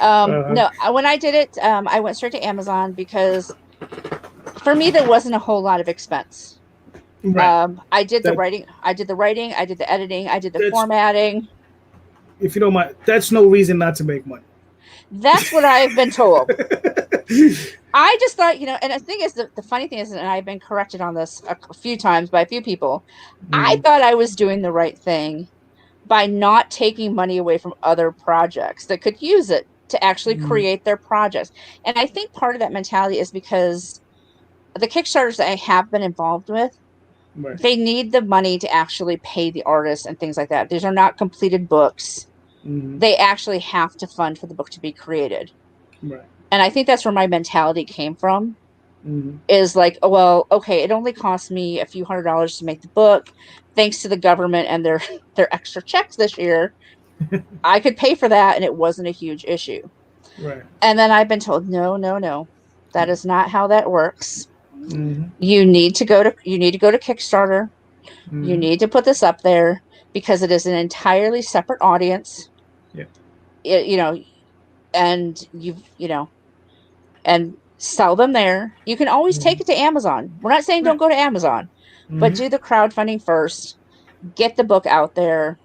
No, when I did it, I went straight to Amazon because for me there wasn't a whole lot of expense. Right. I did the That- writing, I did the editing, I did the That's- formatting. If you don't mind, that's no reason not to make money. That's what I've been told. I just thought, and the thing is, the funny thing is, and I've been corrected on this a few times by a few people, I thought I was doing the right thing by not taking money away from other projects that could use it to actually create their projects. And I think part of that mentality is because the Kickstarters that I have been involved with, they need the money to actually pay the artists and things like that. These are not completed books. They actually have to fund for the book to be created. Right. And I think that's where my mentality came from. Is like, oh, well, okay, it only cost me a few $100s to make the book. Thanks to the government and their extra checks this year, I could pay for that, and it wasn't a huge issue. Right. And then I've been told, no, that is not how that works. You need to go to Kickstarter. You need to put this up there because it is an entirely separate audience. Yeah. And and sell them there. You can always take it to Amazon. We're not saying don't go to Amazon, but do the crowdfunding first. Get the book out there.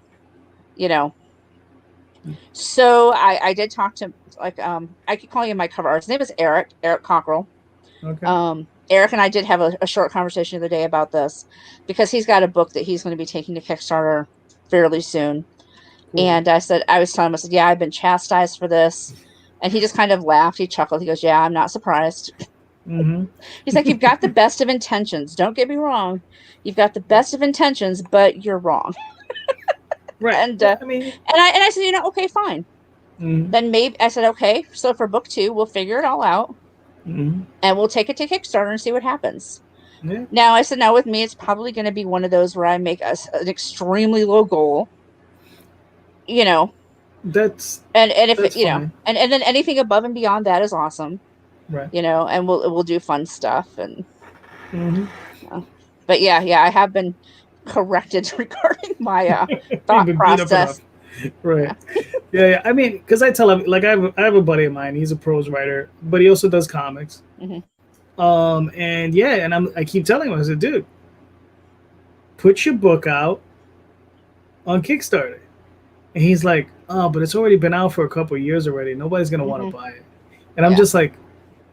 So I did talk to I could call you my cover artist. His name is Eric Cockrell. Okay. Eric and I did have a short conversation the other day about this because he's got a book that he's going to be taking to Kickstarter fairly soon. Cool. And I was telling him, I said, yeah, I've been chastised for this. And he just kind of laughed. He chuckled. He goes, yeah, I'm not surprised. He's like, you've got the best of intentions. Don't get me wrong. You've got the best of intentions, but you're wrong. Right. And I said, okay, fine. Then maybe I said, okay, so for book 2, we'll figure it all out. And we'll take it to Kickstarter and see what happens. Yeah. Now I said, with me, it's probably going to be one of those where I make an extremely low goal. That's and if that's it, and then anything above and beyond that is awesome. Right. And we'll do fun stuff and. But yeah, I have been corrected regarding my thought process. Right. Yeah. I mean, because I tell him, like, I have a buddy of mine. He's a prose writer, but he also does comics. And I keep telling him, I said, dude, put your book out on Kickstarter. And he's like, oh, but it's already been out for a couple of years already. Nobody's gonna want to buy it. And I'm just like,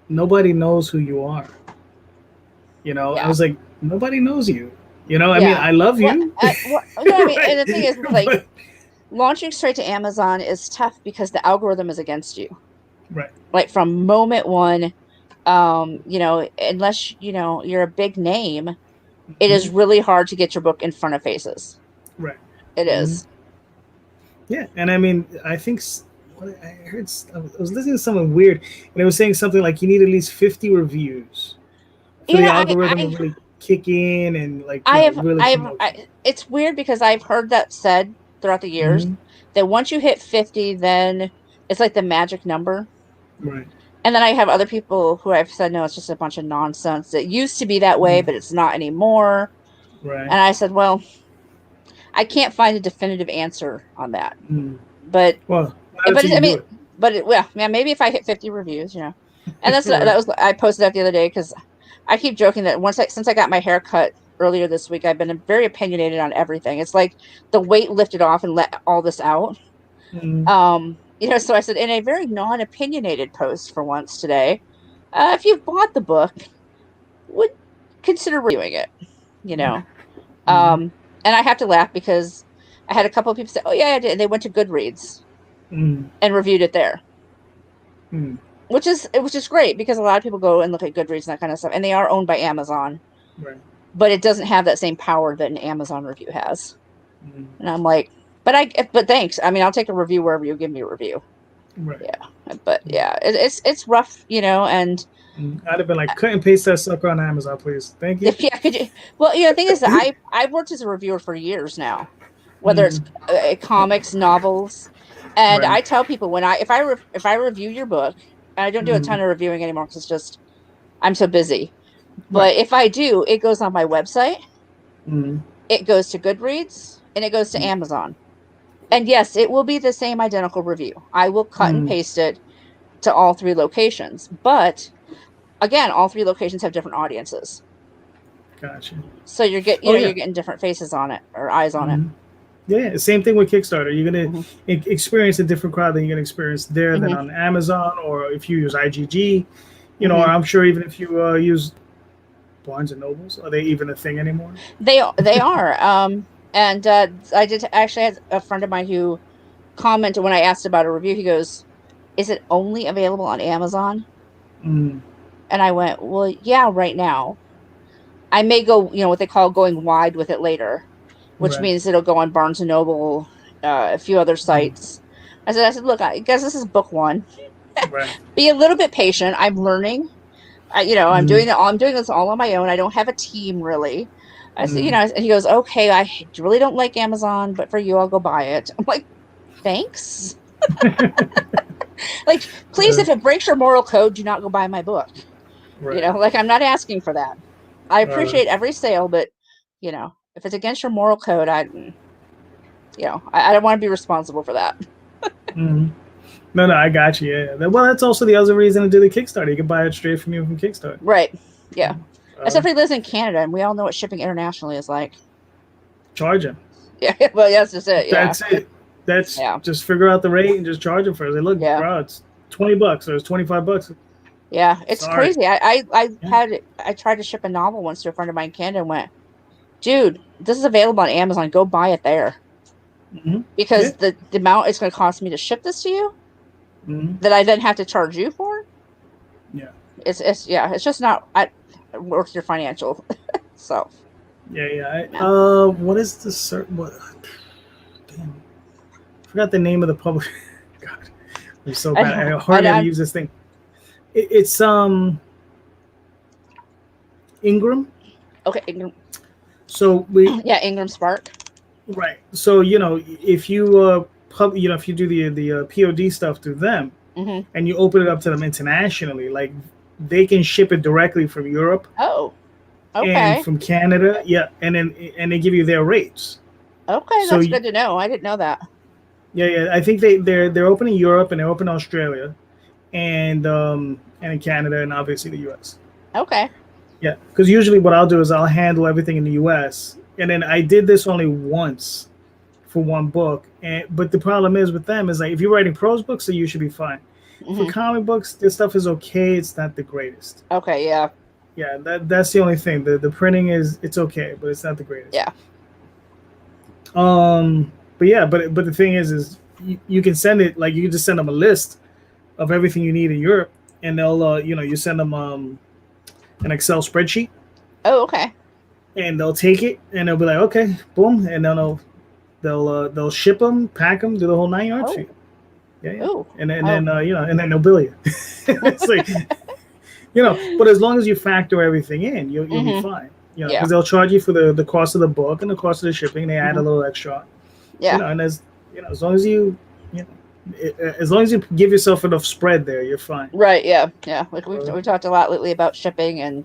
nobody knows who you are. I was like, nobody knows you. I mean, I love you. And the thing is, like, launching straight to Amazon is tough because the algorithm is against you. Right. Like from moment one, unless you're a big name, it is really hard to get your book in front of faces. Right. It is. Yeah, and I mean, I think I was listening to something weird, and it was saying something like you need at least 50 reviews for the algorithm to really kick in and it's weird because I've heard that said throughout the years that once you hit 50, then it's like the magic number. Right. And then I have other people who I've said, no, it's just a bunch of nonsense. It used to be that way, but it's not anymore. Right. And I said, well, I can't find a definitive answer on that. But maybe if I hit 50 reviews, And that's I posted that the other day because I keep joking that since I got my hair cut earlier this week, I've been very opinionated on everything. It's like the weight lifted off and let all this out. So I said in a very non-opinionated post for once today, if you've bought the book, would consider reviewing it, and I have to laugh because I had a couple of people say, oh yeah, I did. And they went to Goodreads and reviewed it there, which is great because a lot of people go and look at Goodreads and that kind of stuff, and they are owned by Amazon, right? But it doesn't have that same power that an Amazon review has. And I'm like, but thanks. I mean, I'll take a review wherever you give me a review. Right. Yeah. But yeah, it's rough, and I'd have been like, cut and paste that sucker on Amazon, please. Thank you. Yeah, could you? Well, the thing is that I've worked as a reviewer for years now, whether it's comics, novels, and I tell people if I review your book, and I don't do a ton of reviewing anymore because it's just I'm so busy. But if I do, it goes on my website, it goes to Goodreads, and it goes to Amazon. And yes, it will be the same identical review. I will cut and paste it to all 3 locations. But again, all 3 locations have different audiences. Gotcha. So you're getting different faces on it or eyes on it. Yeah, same thing with Kickstarter. You're gonna experience a different crowd than you're gonna experience there than on Amazon, or if you use IGG, you know, or I'm sure even if you use Barnes and Nobles, are they even a thing anymore? They are. And I did actually had a friend of mine who commented when I asked about a review. He goes, "Is it only available on Amazon?" And I went, "Well, yeah, right now. I may go, what they call going wide with it later, which means it'll go on Barnes and Noble, a few other sites." I said, look, I guess this is book 1. Be a little bit patient. I'm learning. I'm doing it. I'm doing this all on my own. I don't have a team really. I said, and he goes, "Okay, I really don't like Amazon, but for you, I'll go buy it." I'm like, thanks. Like, please, if it breaks your moral code, do not go buy my book. Like, I'm not asking for that. I appreciate every sale, but if it's against your moral code, I don't want to be responsible for that. No, I got you. Yeah. Well, that's also the other reason to do the Kickstarter. You can buy it straight from you from Kickstarter. Right. Yeah. Except he lives in Canada, and we all know what shipping internationally is like. Charge him. Yeah. Well, that's just it. Yeah. That's it. That's just figure out the rate and just charge them for it. They look, bro, it's $20 or it's $25. Yeah, it's crazy. I tried to ship a novel once to a friend of mine in Canada and went, "Dude, this is available on Amazon. Go buy it there." Because the amount it's going to cost me to ship this to you, that I then have to charge you for. Yeah. It's just not worth your financial self. Yeah. What is the certain? What? Damn. I forgot the name of the publisher. God, I'm so bad. I hardly ever use this thing. It's Ingram. Okay, Ingram. So Ingram Spark. Right. So if you if you do the POD stuff through them, and you open it up to them internationally, like they can ship it directly from Europe. Oh. Okay. And from Canada, and they give you their rates. Okay, that's good to know. I didn't know that. Yeah. I think they're open in Europe and they're open in Australia, and in Canada and obviously the US. Okay. Yeah, because usually what I'll do is I'll handle everything in the US, and then I did this only once for one book, but the problem is with them is like if you're writing prose books, then you should be fine. For comic books, this stuff is okay. It's not the greatest. Okay. Yeah. Yeah, that's the only thing. The printing it's okay, but it's not the greatest. Yeah. But the thing is you can send it, like you can just send them a list of everything you need in Europe, and they'll you send them an Excel spreadsheet. Oh, okay. And they'll take it and they'll be like, okay, boom, and then they'll ship them, pack them, do the whole 9 yards for you. Yeah. Ooh. And then and then they'll bill you. It's like. But as long as you factor everything in, you'll be fine. Because they'll charge you for the cost of the book and the cost of the shipping. They add a little extra. Yeah. And as long as you give yourself enough spread there, you're fine. Right. Yeah. Yeah. Like we talked a lot lately about shipping and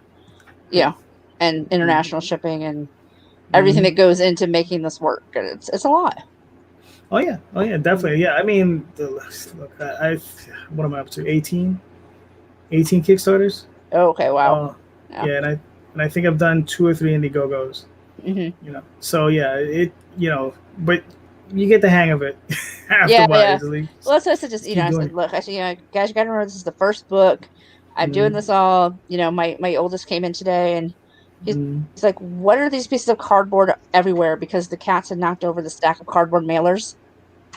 and international shipping and everything that goes into making this work, and it's a lot. Oh yeah, definitely. Yeah. I mean, look, what am I up to? 18 Kickstarters. Oh, okay, wow. And I think I've done 2 or 3 Indiegogos. So but you get the hang of it afterwards. Well, so just I said, look, guys, you got to remember this is the first book. I'm doing this all. My oldest came in today, and he's like, "What are these pieces of cardboard everywhere?" Because the cats had knocked over the stack of cardboard mailers.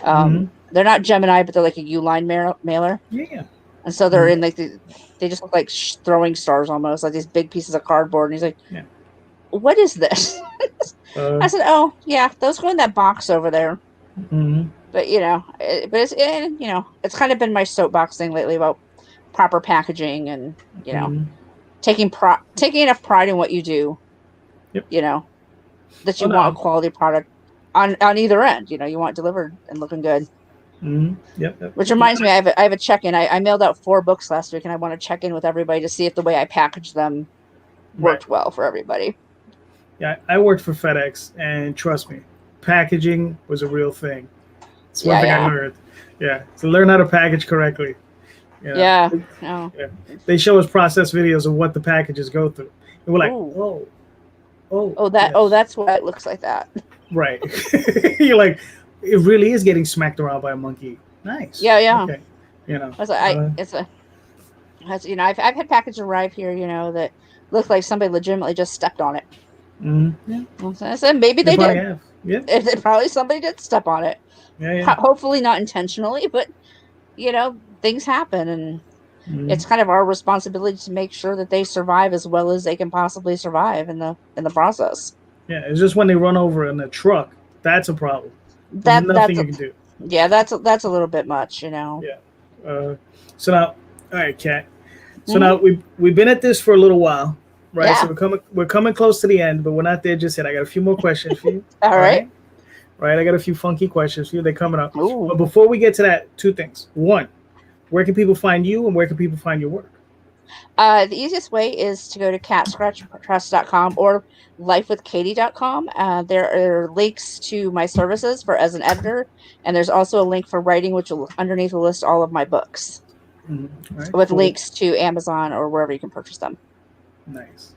They're not Gemini, but they're like a Uline mailer. Yeah. And so they're in like they just look like throwing stars almost, like these big pieces of cardboard. And he's like, "What is this?" I said, "Oh yeah, those go in that box over there." But it's kind of been my soapbox thing lately about proper packaging and taking enough pride in what you do. Yep. That you want a quality product on either end. You want it delivered and looking good. Yep. Which reminds me, I have a check-in. I mailed out 4 books last week, and I want to check in with everybody to see if the way I packaged them worked well for everybody. Yeah, I worked for FedEx, and trust me, packaging was a real thing. It's one thing I learned. Yeah, to learn how to package correctly. You know? Yeah. No. Yeah. They show us process videos of what the packages go through, and we're like, Ooh. oh, that's why it looks like that. right. You're like, it really is getting smacked around by a monkey. Nice. Yeah. Okay. You know, I was like, I've had packages arrive here, that look like somebody legitimately just stepped on it. Yeah. So I said maybe they did. Have. Yeah. Probably somebody did step on it. Yeah. Hopefully not intentionally, but things happen, and it's kind of our responsibility to make sure that they survive as well as they can possibly survive in the process. Yeah, it's just when they run over in a truck, that's a problem. There's nothing you can do. Yeah, that's a little bit much, Yeah. So now, all right, Kat. So now we've been at this for a little while, right? Yeah. So we're coming close to the end, but we're not there just yet. I got a few more questions for you. All right. Right. I got a few funky questions for you. They're coming up. Ooh. But before we get to that, two things. One, where can people find you, and where can people find your work? The easiest way is to go to catscratchpress.com or lifewithkatie.com. There are links to my services as an editor, and there's also a link for writing, which will underneath will list all of my books Right, with links to Amazon or wherever you can purchase them. Nice.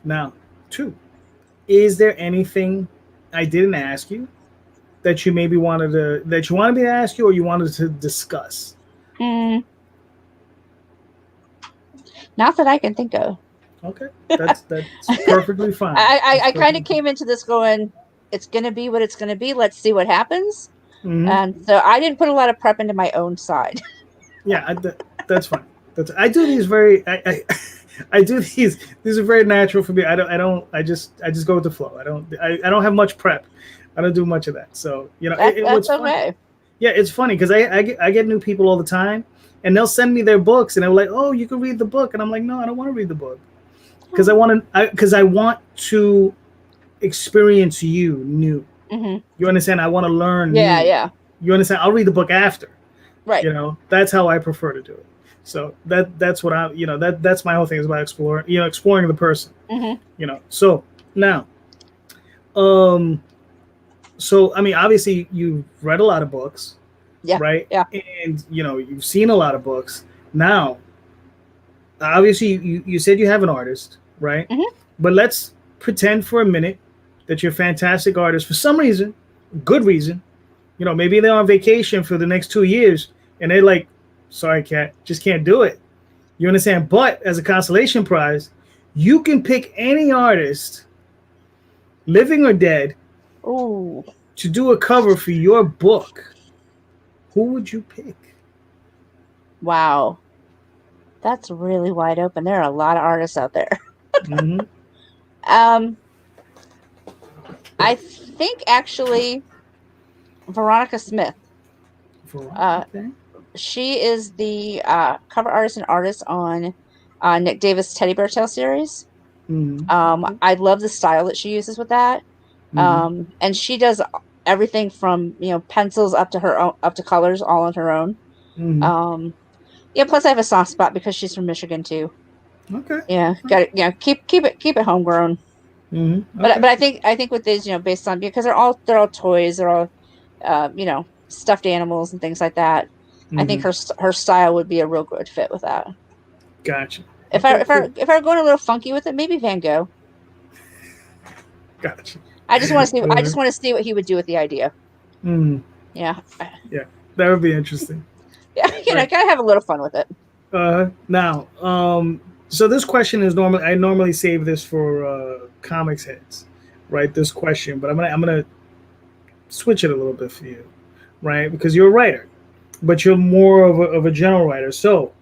Now, two, is there anything I didn't ask you that you maybe wanted me to ask you, or you wanted to discuss? Not that I can think of. Okay, that's perfectly fine. I kind of came into this going, it's going to be what it's going to be. Let's see what happens. And so I didn't put a lot of prep into my own side. Yeah, that's fine. I do these very. I do these. These are very natural for me. I just go with the flow. I don't have much prep. I don't do much of that. So that's okay. Yeah, it's funny because I get new people all the time, and they'll send me their books, and they're like, "Oh, you can read the book," and I'm like, "No, I don't want to read the book because I want to experience you new. You understand? I want to learn. Yeah, new. yeah. You understand? I'll read the book after. Right. That's how I prefer to do it. So that's what that's my whole thing is about exploring the person. So now, so I mean, obviously you've read a lot of books, right? Yeah. And you've seen a lot of books. Now, obviously you said you have an artist, right? But let's pretend for a minute that you're a fantastic artist for some reason, good reason. Maybe they're on vacation for the next 2 years, and they're like, "Sorry, Kat, just can't do it." You understand? But as a consolation prize, you can pick any artist, living or dead, to do a cover for your book. Who would you pick? Wow. That's really wide open. There are a lot of artists out there. I think actually Veronica Smith. She is the cover artist and artist on Nick Davis' Teddy Bear Tale series. I love the style that she uses with that. And she does everything from pencils up to colors all on her own. Plus I have a soft spot because she's from Michigan too. Okay. Yeah, got it. Keep it homegrown. Okay. But I think with these, based on, because they're all toys, they're all stuffed animals and things like that. I think her style would be a real good fit with that. Gotcha. If I were going a little funky with it, maybe Van Gogh. Gotcha. I just want to see what he would do with the idea. Yeah. Yeah, that would be interesting. Yeah, gotta have a little fun with it. Now, so this question is I normally save this for comics heads, right? This question, but I'm gonna switch it a little bit for you, right? Because you're a writer, but you're more of a general writer. So,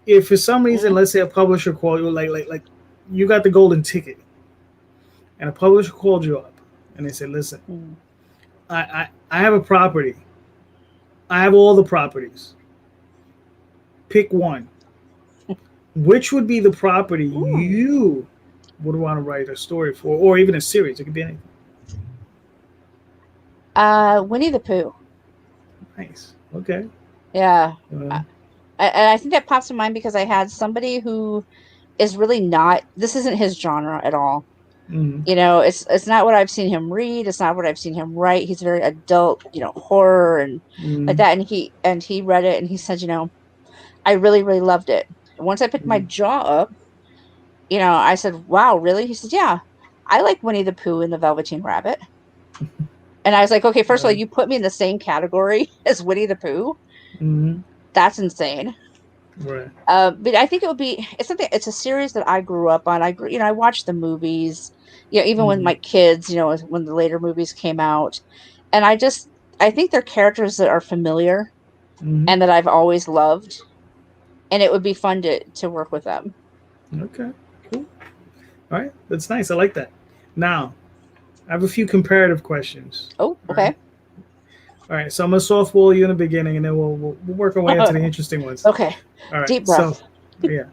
if for some reason, let's say a publisher called you, like you got the golden ticket, and a publisher called you up, and they said, "Listen, I have a property. I have all the properties. Pick one. Which would be the property you would want to write a story for, or even a series? It could be anything." Winnie the Pooh. Nice. Okay. Yeah. I think that pops in mind because I had somebody who is really not. This isn't his genre at all. Mm. You know, it's not what I've seen him read. It's not what I've seen him write. He's very adult, you know, horror and like that. And he read it and he said, you know, I really, really loved it. And once I picked my jaw up, you know, I said, wow, really? He said, yeah, I like Winnie the Pooh and the Velveteen Rabbit. And I was like, okay, first of all, you put me in the same category as Winnie the Pooh. Mm-hmm. That's insane. Right. But I think it's a series that I grew up on. You know, I watched the movies, you know, even when my kids, you know, when the later movies came out. And I think they're characters that are familiar and that I've always loved. And it would be fun to work with them. Okay, cool. All right, that's nice. I like that. Now, I have a few comparative questions. Oh, okay. All right, so I'm gonna softball you in the beginning, and then we'll work our way into the interesting ones. Okay. All right. Deep breath. So, yeah.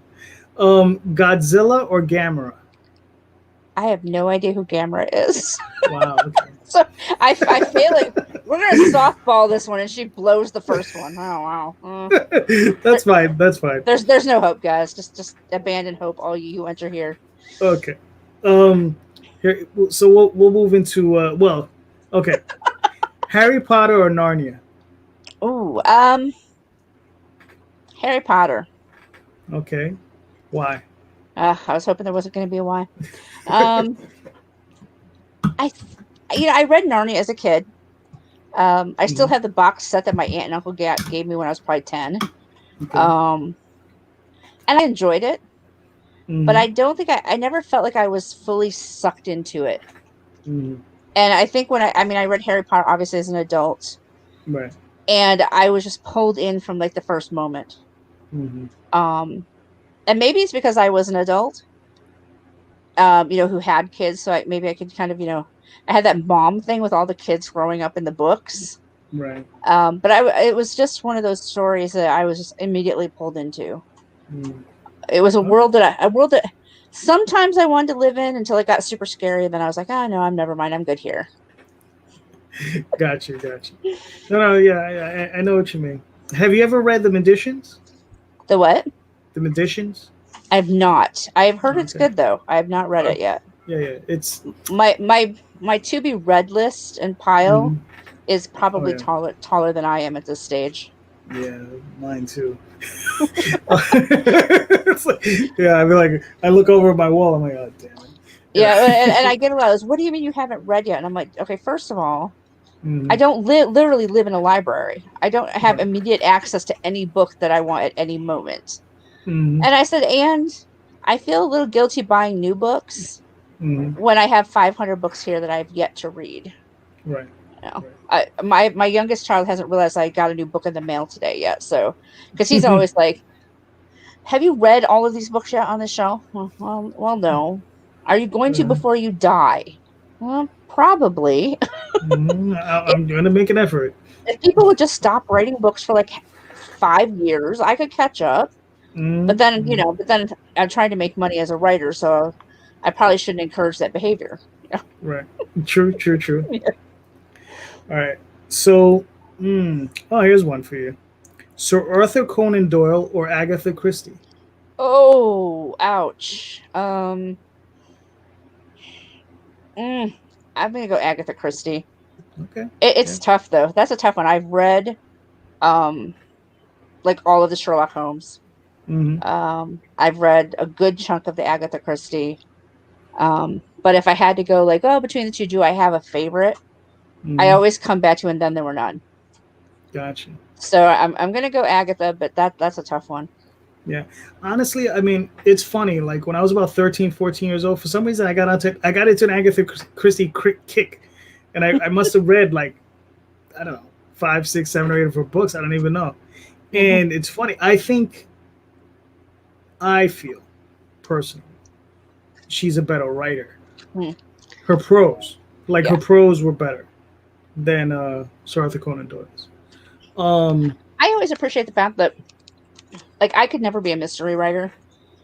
Godzilla or Gamera? I have no idea who Gamera is. Wow. Okay. So I feel like we're gonna softball this one, and she blows the first one. Oh wow. That's fine. That's fine. There's no hope, guys. Just abandon hope, all you who enter here. Okay. Here. So we'll move into okay. Harry Potter or Narnia? Ooh, Harry Potter. Okay. Why? I was hoping there wasn't going to be a why. I read Narnia as a kid. I still have the box set that my aunt and uncle gave me when I was probably 10. Okay. And I enjoyed it, but I don't think I never felt like I was fully sucked into it. And I think when I read Harry Potter obviously as an adult, right? And I was just pulled in from like the first moment. And maybe it's because I was an adult, you know, who had kids, so maybe I could kind of, you know, I had that mom thing with all the kids growing up in the books, right? But it was just one of those stories that I was just immediately pulled into. It was a world that sometimes I wanted to live in until it got super scary, and then I was like, oh no, I'm never mind, I'm good here. Gotcha. No, yeah, I know what you mean. Have you ever read The Magicians? The what? The Magicians? I've not. I've heard it's good though. I have not read it yet. Yeah. It's my to be read list and pile is probably taller than I am at this stage. Yeah, mine too. It's like, yeah, I mean, like I look over at my wall. I'm like, oh damn it. Yeah, and I get a lot of this. What do you mean you haven't read yet? And I'm like, okay, first of all, I don't literally live in a library. I don't have immediate access to any book that I want at any moment. And I said, and I feel a little guilty buying new books when I have 500 books here that I've yet to read. Right. You know, my youngest child hasn't realized I got a new book in the mail today yet. So, because he's always like, "Have you read all of these books yet on the shelf?" Well, no. Are you going to before you die? Well, probably. I'm going to make an effort. If people would just stop writing books for like 5 years, I could catch up. But then, you know, I'm trying to make money as a writer, so I probably shouldn't encourage that behavior. Right. True. Yeah. All right. So, here's one for you. Sir Arthur Conan Doyle or Agatha Christie? Oh, ouch. I'm gonna go Agatha Christie. Okay. It's tough though. That's a tough one. I've read, like all of the Sherlock Holmes. I've read a good chunk of the Agatha Christie. But if I had to go like, between the two, do I have a favorite? I always come back to And Then There Were None. Gotcha. So I'm gonna go Agatha, but that's a tough one. Yeah. Honestly, I mean, it's funny. Like when I was about 13, 14 years old, for some reason I got into an Agatha Christie kick. And I must have read like, I don't know, 5, 6, 7, or 8 of her books. I don't even know. And it's funny. I feel personally, she's a better writer. Her prose, her prose were better than Sir Arthur Conan Doyle's. I always appreciate the fact that, like, I could never be a mystery writer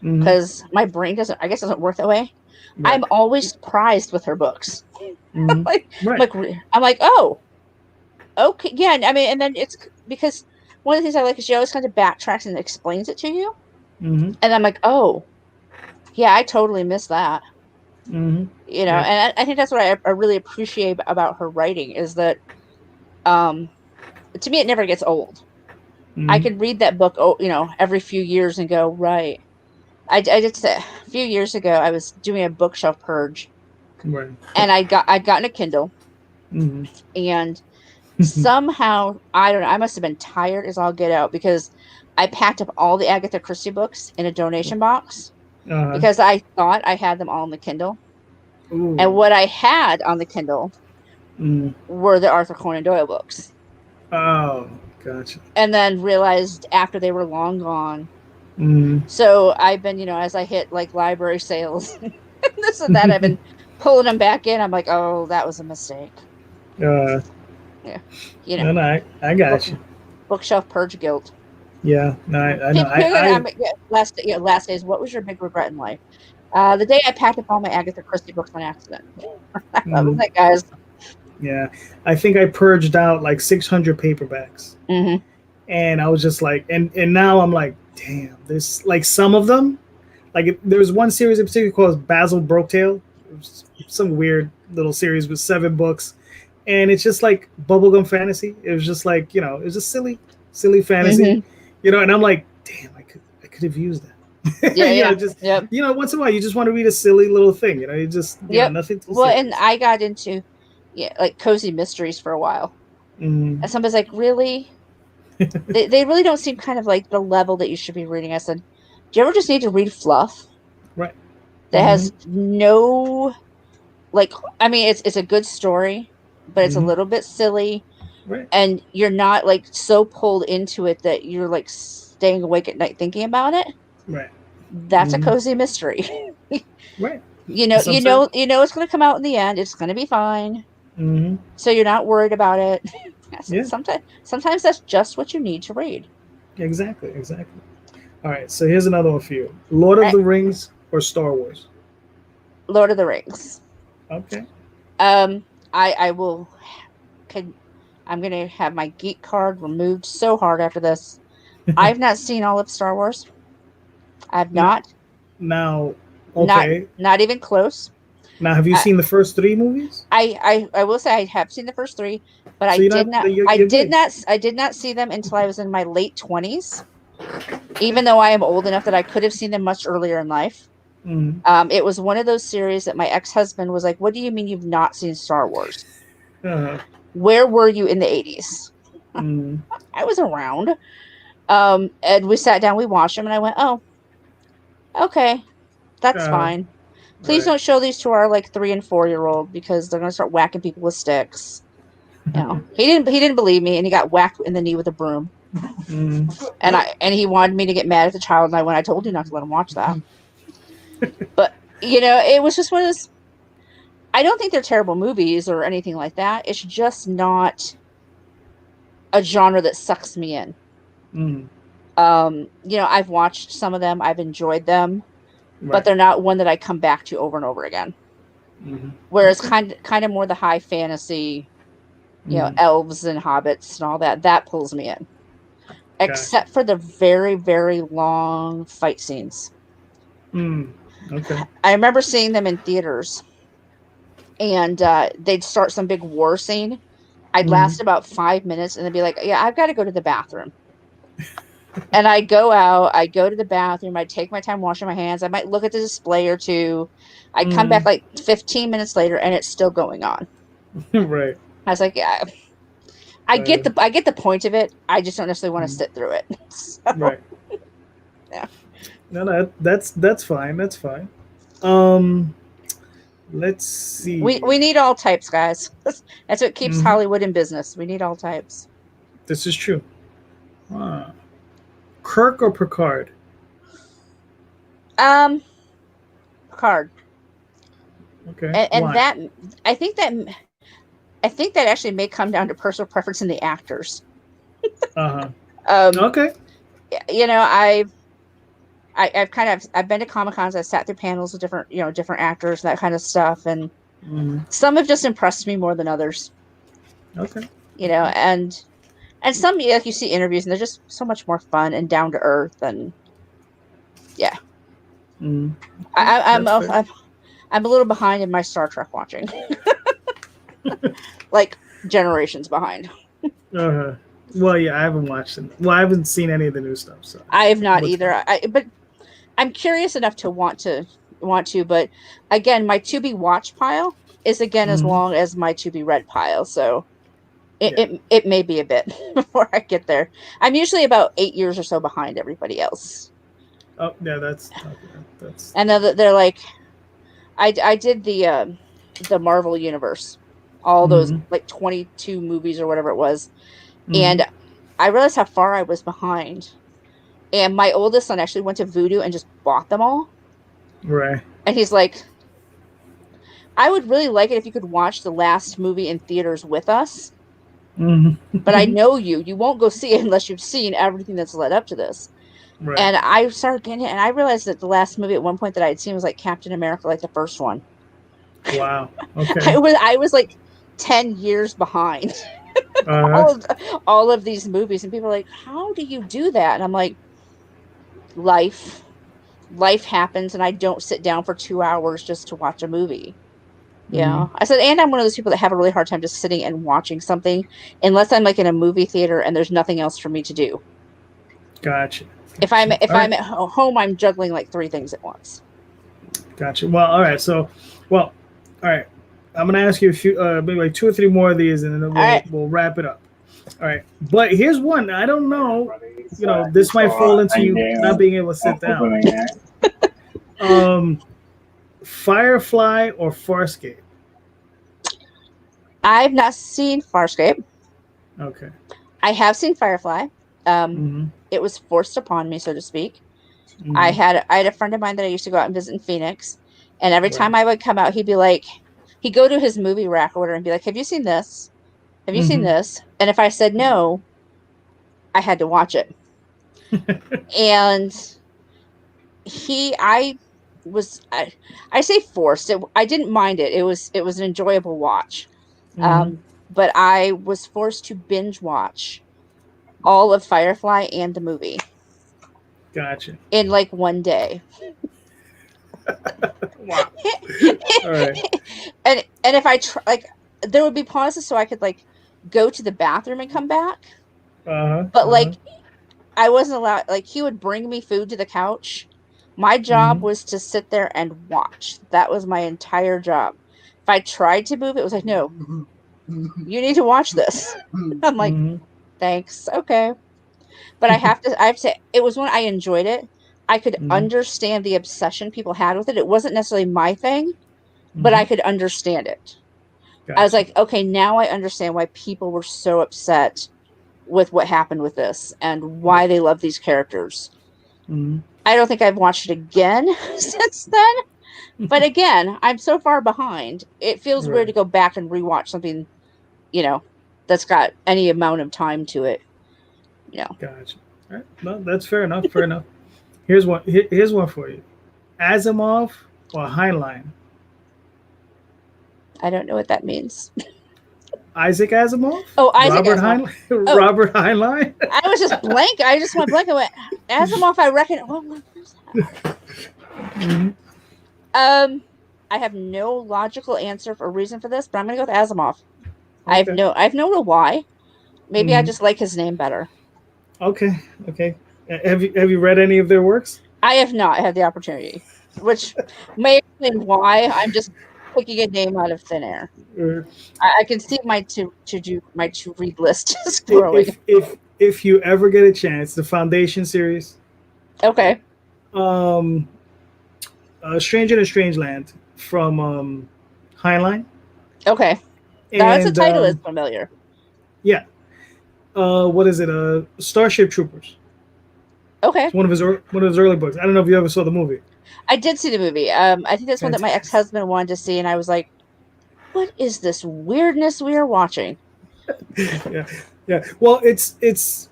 because my brain doesn't work that way. Right. I'm always surprised with her books. I'm like, oh, okay, yeah. I mean, and then it's because one of the things I like is she always kind of backtracks and explains it to you, and I'm like, oh, yeah, I totally missed that. Mm-hmm. You know, and I think that's what I really appreciate about her writing is that, to me, it never gets old. Mm-hmm. I could read that book, every few years and go, right. I did say a few years ago, I was doing a bookshelf purge, Right. and I'd gotten a Kindle, Mm-hmm. and somehow, I don't know, I must have been tired as all get out because I packed up all the Agatha Christie books in a donation box Uh-huh. because I thought I had them all on the Kindle. And Ooh. what I had on the Kindle Mm. were the Arthur Conan Doyle books. Oh, gotcha. And then realized after they were long gone. Mm. So I've been, as I hit like library sales, this and that, I've been pulling them back in. I'm like, oh, that was a mistake. Uh, Yeah. no, I got you. Bookshelf purge guilt. Yeah, no, I know. Last days, what was your big regret in life? The day I packed up all my Agatha Christie books on accident. That was it, guys. Yeah, I think I purged out like 600 paperbacks, and I was just like, and now I'm like, damn, there's like some of them, like there was one series in particular called Basil Broketail. It was some weird little series with 7 books, and it's just like bubblegum fantasy. It was just like, it was just silly fantasy, and I'm like, damn, I could have used that. Once in a while you just want to read a silly little thing, you just nothing too serious. And I got into like cozy mysteries for a while, and somebody's like, really? they really don't seem kind of like the level that you should be reading. I said, do you ever just need to read fluff, right, that has no, like, I mean, it's a good story, but it's a little bit silly, right, and you're not like so pulled into it that you're like staying awake at night thinking about it. Right. That's a cozy mystery. Right. You know it's going to come out in the end. It's going to be fine. So you're not worried about it. Yeah. Sometimes that's just what you need to read. Exactly. All right. So here's another one for you: Lord of the Rings or Star Wars? Lord of the Rings. Okay. I will. I'm going to have my geek card removed so hard after this. I've not seen all of Star Wars. I've not. Now, okay. Not even close. Now, have you seen the first 3 movies? I will say I have seen the first 3, but so I did not see them until I was in my late 20s. Even though I am old enough that I could have seen them much earlier in life. It was one of those series that my ex-husband was like, "What do you mean you've not seen Star Wars? Where were you in the 80s?" I was around. And we sat down, we watched them, and I went, "Oh, okay, that's fine. Please don't show these to our like 3 and 4-year-old because they're gonna start whacking people with sticks." He didn't believe me, and he got whacked in the knee with a broom. And he wanted me to get mad at the child, and I went, "I told you not to let him watch that." But it was just one of those. I don't think they're terrible movies or anything like that. It's just not a genre that sucks me in. I've watched some of them. I've enjoyed them, but they're not one that I come back to over and over again. Whereas kind of more the high fantasy, elves and hobbits and all that pulls me in. Except for the very, very long fight scenes. Okay. I remember seeing them in theaters, and they'd start some big war scene. I'd last about 5 minutes, and they'd be like, "Yeah, I've got to go to the bathroom." And I go out, I go to the bathroom, I take my time washing my hands, I might look at the display or two. I come back like 15 minutes later and it's still going on. Right. I was like, yeah. I get the point of it. I just don't necessarily want to sit through it. So, right. Yeah. No, that's fine. That's fine. Let's see. We need all types, guys. That's what keeps Hollywood in business. We need all types. This is true. Kirk or Picard? Picard. Okay. And why? that I think that actually may come down to personal preference in the actors. Okay. I've been to Comic-Cons. I've sat through panels with different actors, that kind of stuff, and some have just impressed me more than others. Okay. And some, like, you see interviews and they're just so much more fun and down to earth, and yeah. I'm a little behind in my Star Trek watching. Like generations behind. Uh-huh. Well, yeah, I haven't watched it. Well, I haven't seen any of the new stuff. So I have not What's either. But I'm curious enough to want to. But again, my to be watch pile is again as Mhm. long as my to be read pile. So it, Yeah. it may be a bit before I get there. I'm usually about 8 years or so behind everybody else. Oh, yeah, that's. And they're like, I did the Marvel universe, all those Mhm. like 22 movies or whatever it was, Mhm. and I realized how far I was behind. And my oldest son actually went to Voodoo and just bought them all. Right. And he's like, I would really like it if you could watch the last movie in theaters with us. Mhm. But I know you won't go see it unless you've seen everything that's led up to this. Right. And I started getting it, and I realized that the last movie at one point that I had seen was like Captain America, like the first one. Wow. Okay. I was like 10 years behind Uh, all of all of these movies, and people are like, how do you do that? And I'm like, life. Life happens, and I don't sit down for 2 hours just to watch a movie. Yeah. mhm. I said, and I'm one of those people that have a really hard time just sitting and watching something unless I'm like in a movie theater and there's nothing else for me to do. Gotcha. If I'm All right. at home, I'm juggling like 3 things at once. Gotcha. Well, all right. So, well, all right. I'm gonna ask you a few, maybe like 2 or 3 more of these, and then All right. we'll wrap it up. All right. But here's one. I don't know. Everybody's, You know, this might fall into you Endgame not being able to sit down. opening it. Firefly or Farscape? I've not seen Farscape. Okay. I have seen Firefly. Mm-hmm. It was forced upon me, so to speak. Mm-hmm. I had a friend of mine that I used to go out and visit in Phoenix, and every time I would come out, he'd be like, he'd go to his movie rack order and be like, "Have you seen this? Have you seen Mhm. this?" And if I said no, I had to watch it. And I say forced. I didn't mind it. It was an enjoyable watch. Mhm. But I was forced to binge watch all of Firefly and the movie Gotcha. in like one day. Wow. All right. And if I like, there would be pauses so I could like go to the bathroom and come back. But like, I wasn't allowed. Like, he would bring me food to the couch. My job Mhm. was to sit there and watch. That was my entire job. If I tried to move, it was like, no, you need to watch this. I'm like, Mhm. thanks, okay. But I have to say, it was when I enjoyed it. I could Mhm. understand the obsession people had with it. It wasn't necessarily my thing, but I Mhm. could understand it. I was Gotcha. like, okay, now I understand why people were so upset with what happened with this and why they love these characters. Mhm. I don't think I've watched it again since then. But again, I'm so far behind. It feels weird to Right. go back and rewatch something, that's got any amount of time to it. Gotcha. All right. No, that's fair enough. Fair enough. Here's one. Here's one for you. Asimov or Heinlein? I don't know what that means. Isaac Asimov? Oh, Isaac Robert Asimov. Heinlein? Oh. Robert Heinlein? I was just blank. I just went blank. I went, Asimov, I reckon. What was that? Mhm. I have no logical answer or reason for this, but I'm gonna go with Asimov. I have Okay. no real why. Maybe I Mhm. just like his name better. Okay. Okay. Have you read any of their works? I have not had the opportunity, which may explain why I'm just picking a name out of thin air. Or I can see my to read list just growing. if you ever get a chance, the Foundation series, Okay. um, Stranger in a Strange Land from Heinlein, Okay. That's a and title is familiar. yeah, what is it? Starship Troopers. Okay. It's one of his early books. I don't know if you ever saw the movie. I did see the movie. I think that's one that my Fantastic. ex-husband wanted to see, and I was like, what is this weirdness we are watching? Yeah, yeah. Well, it's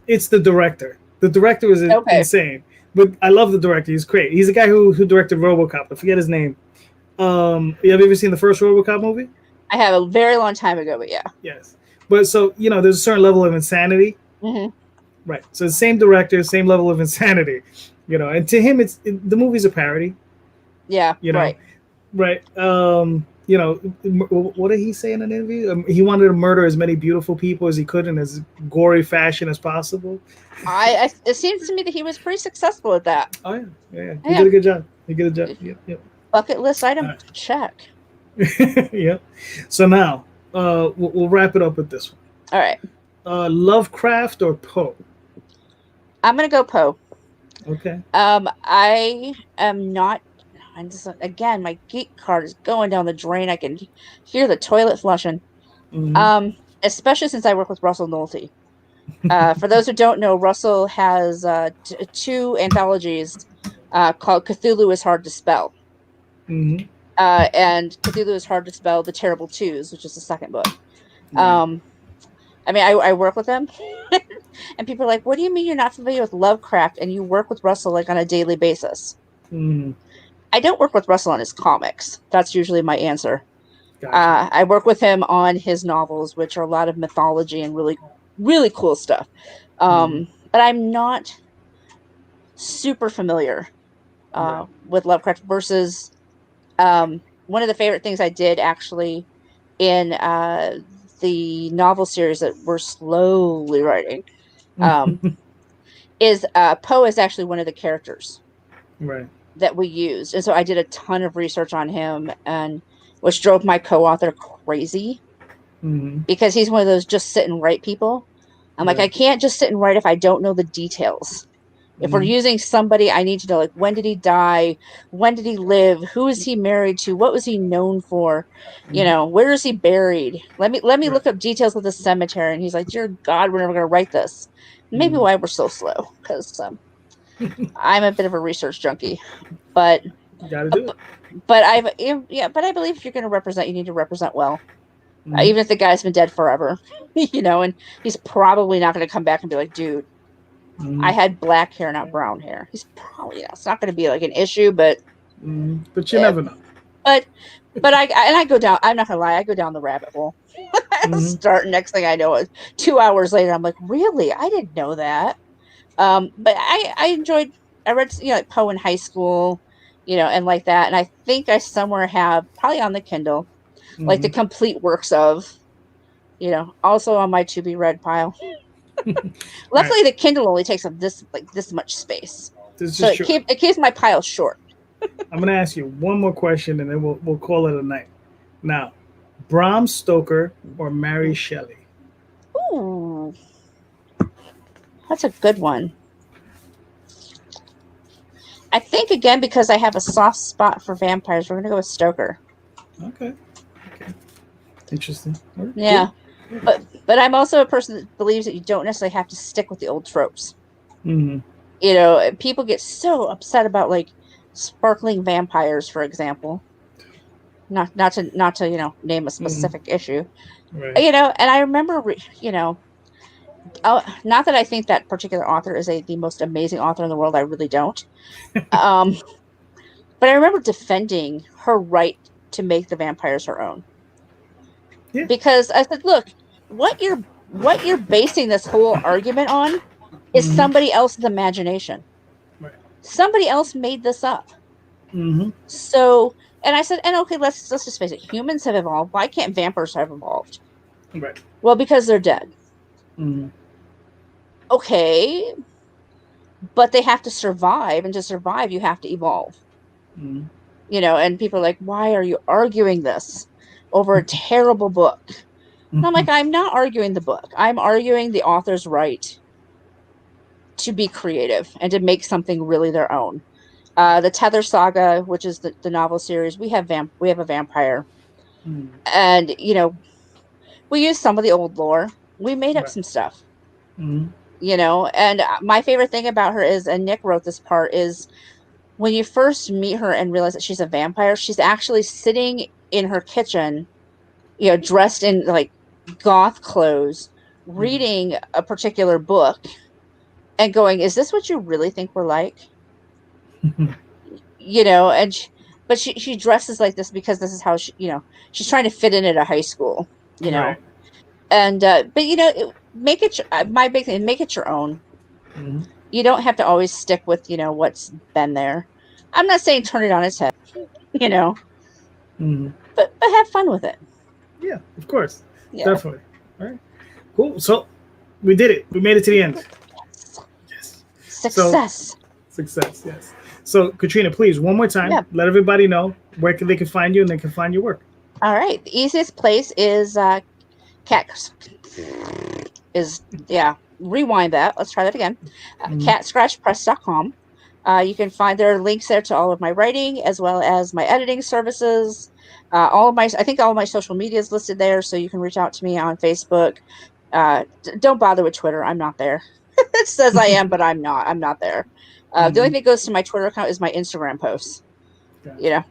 the director. The director is Okay. insane, but I love the director. He's great. He's the guy who directed RoboCop. I forget his name. Have you ever seen the first RoboCop movie? I have a very long time ago, but yeah. Yes. But so, there's a certain level of insanity. Mm-hmm. Right. So the same director, same level of insanity. And to him the movie's a parody. Yeah, right. right. You know, what did he say in an interview? He wanted to murder as many beautiful people as he could in as gory fashion as possible. It seems to me that he was pretty successful at that. Oh yeah, yeah. He Yeah. did a good job. He did a good job. Yep, yep. Bucket list item, Alright. check. Yep. So now, we'll wrap it up with this one. All right. Lovecraft or Poe? I'm gonna go Poe. Okay. I am not. I'm just again. My geek card is going down the drain. I can hear the toilet flushing. Mhm. Especially since I work with Russell Nolte. For those who don't know, Russell has two anthologies called Cthulhu is Hard to Spell. Mhm. And Cthulhu is Hard to Spell, The Terrible Twos, which is the second book. Right. I mean, I work with him, and people are like, "What do you mean you're not familiar with Lovecraft and you work with Russell like on a daily basis?" Mhm. I don't work with Russell on his comics. That's usually my answer. Gotcha. I work with him on his novels, which are a lot of mythology and really, really cool stuff. Mhm. But I'm not super familiar Right. with Lovecraft versus one of the favorite things I did actually in the novel series that we're slowly writing is Poe is actually one of the characters Right. that we used. And so I did a ton of research on him, and which drove my co-author crazy Mhm. because he's one of those just sit and write people. I'm like, Yeah. I can't just sit and write if I don't know the details. If we're Mhm. using somebody, I need to know like when did he die, when did he live, who is he married to, what was he known for, Mhm. where is he buried? Let me Right. look up details of the cemetery. And he's like, dear God, we're never going to write this. Maybe Mhm. why we're so slow because I'm a bit of a research junkie, but Got to uh, do it. but but I believe if you're going to represent, you need to represent well, Mhm. even if the guy's been dead forever, and he's probably not going to come back and be like, dude, I Mhm. had black hair, not brown hair. He's probably it's not going to be like an issue, but Mhm. But you uh, never know. but I go down. I'm not gonna lie, I go down the rabbit hole. Mhm. Start next thing I know, 2 hours later, I'm like, really? I didn't know that. But I enjoyed. I read like Poe in high school, and like that. And I think I somewhere have probably on the Kindle like the Mhm. complete works of, also on my to be read pile. All right. Luckily, the Kindle only takes up this much space, This so is it true. keeps my pile short. I'm gonna ask you one more question, and then we'll call it a night. Now, Bram Stoker or Mary Shelley? Ooh, that's a good one. I think again because I have a soft spot for vampires, we're gonna go with Stoker. Okay. Okay. Interesting. All right, cool. Yeah, but I'm also a person that believes that you don't necessarily have to stick with the old tropes. Mm-hmm. People get so upset about like sparkling vampires, for example. Not to name a Mm-hmm. specific issue. Right. And I remember not that I think that particular author is the most amazing author in the world. I really don't. Um, but I remember defending her right to make the vampires her own. Yeah. Because I said, look, what you're basing this whole argument on is Mm-hmm. somebody else's imagination. Right. Somebody else made this up. Mm-hmm. So, and I said, and okay, let's just face it, humans have evolved. Why can't vampires have evolved? Right. Well, because they're dead. Mm-hmm. Okay, but they have to survive, and to survive, you have to evolve. Mm-hmm. And people are like, why are you arguing this over a terrible book? And I'm like, I'm not arguing the book. I'm arguing the author's right to be creative and to make something really their own. The Tether Saga, which is the novel series, we have a vampire, Mm-hmm. and we use some of the old lore. We made up Right. some stuff, Mm-hmm. and my favorite thing about her is, and Nick wrote this part, is when you first meet her and realize that she's a vampire, she's actually sitting in her kitchen, dressed in like goth clothes, reading a particular book and going, is this what you really think we're like? Mm-hmm. And but she dresses like this because this is how she's trying to fit in at a high school, you know. Right. And but make it my big thing, make it your own. Mm-hmm. You don't have to always stick with what's been there. I'm not saying turn it on its head, you know. but have fun with it. Yeah, of course. Yeah. Definitely. All right. Cool. So we did it. We made it to the end. Yes. Success. Success. Yes. So Katrina, please, one more time, let everybody know where they can find you and they can find your work. All right. The easiest place is rewind that. Let's try that again. Catscratchpress.com. You can find there are links there to all of my writing as well as my editing services. I think all of my social media is listed there, so you can reach out to me on Facebook. Don't bother with Twitter. I'm not there. It says I am, but I'm not. I'm not there. The only thing that goes to my Twitter account is my Instagram posts.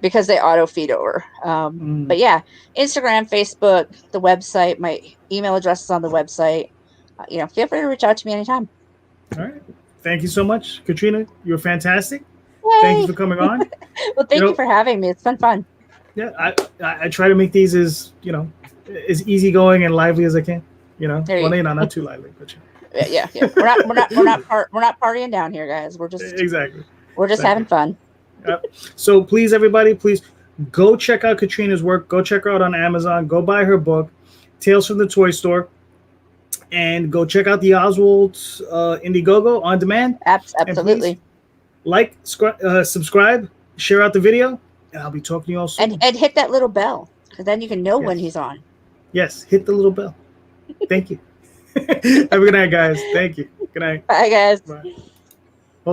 Because they auto feed over. But yeah, Instagram, Facebook, the website, my email address is on the website. Feel free to reach out to me anytime. All right. Thank you so much, Katrina. You're fantastic. Yay. Thank you for coming on. Well, thank you for having me. It's been fun. Yeah, I try to make these as as easygoing and lively as I can. Not too lively, but yeah. We're not partying down here, guys. We're just having fun. So please, everybody, please go check out Katrina's work. Go check her out on Amazon. Go buy her book, Tales from the Toy Store, and go check out the Oswald Indiegogo on demand. Absolutely. Like, subscribe, share out the video, and I'll be talking to you all soon. And hit that little bell, because then you can know when he's on. Yes, hit the little bell. Thank you. Have a good night, guys. Thank you. Good night. Bye, guys. Bye.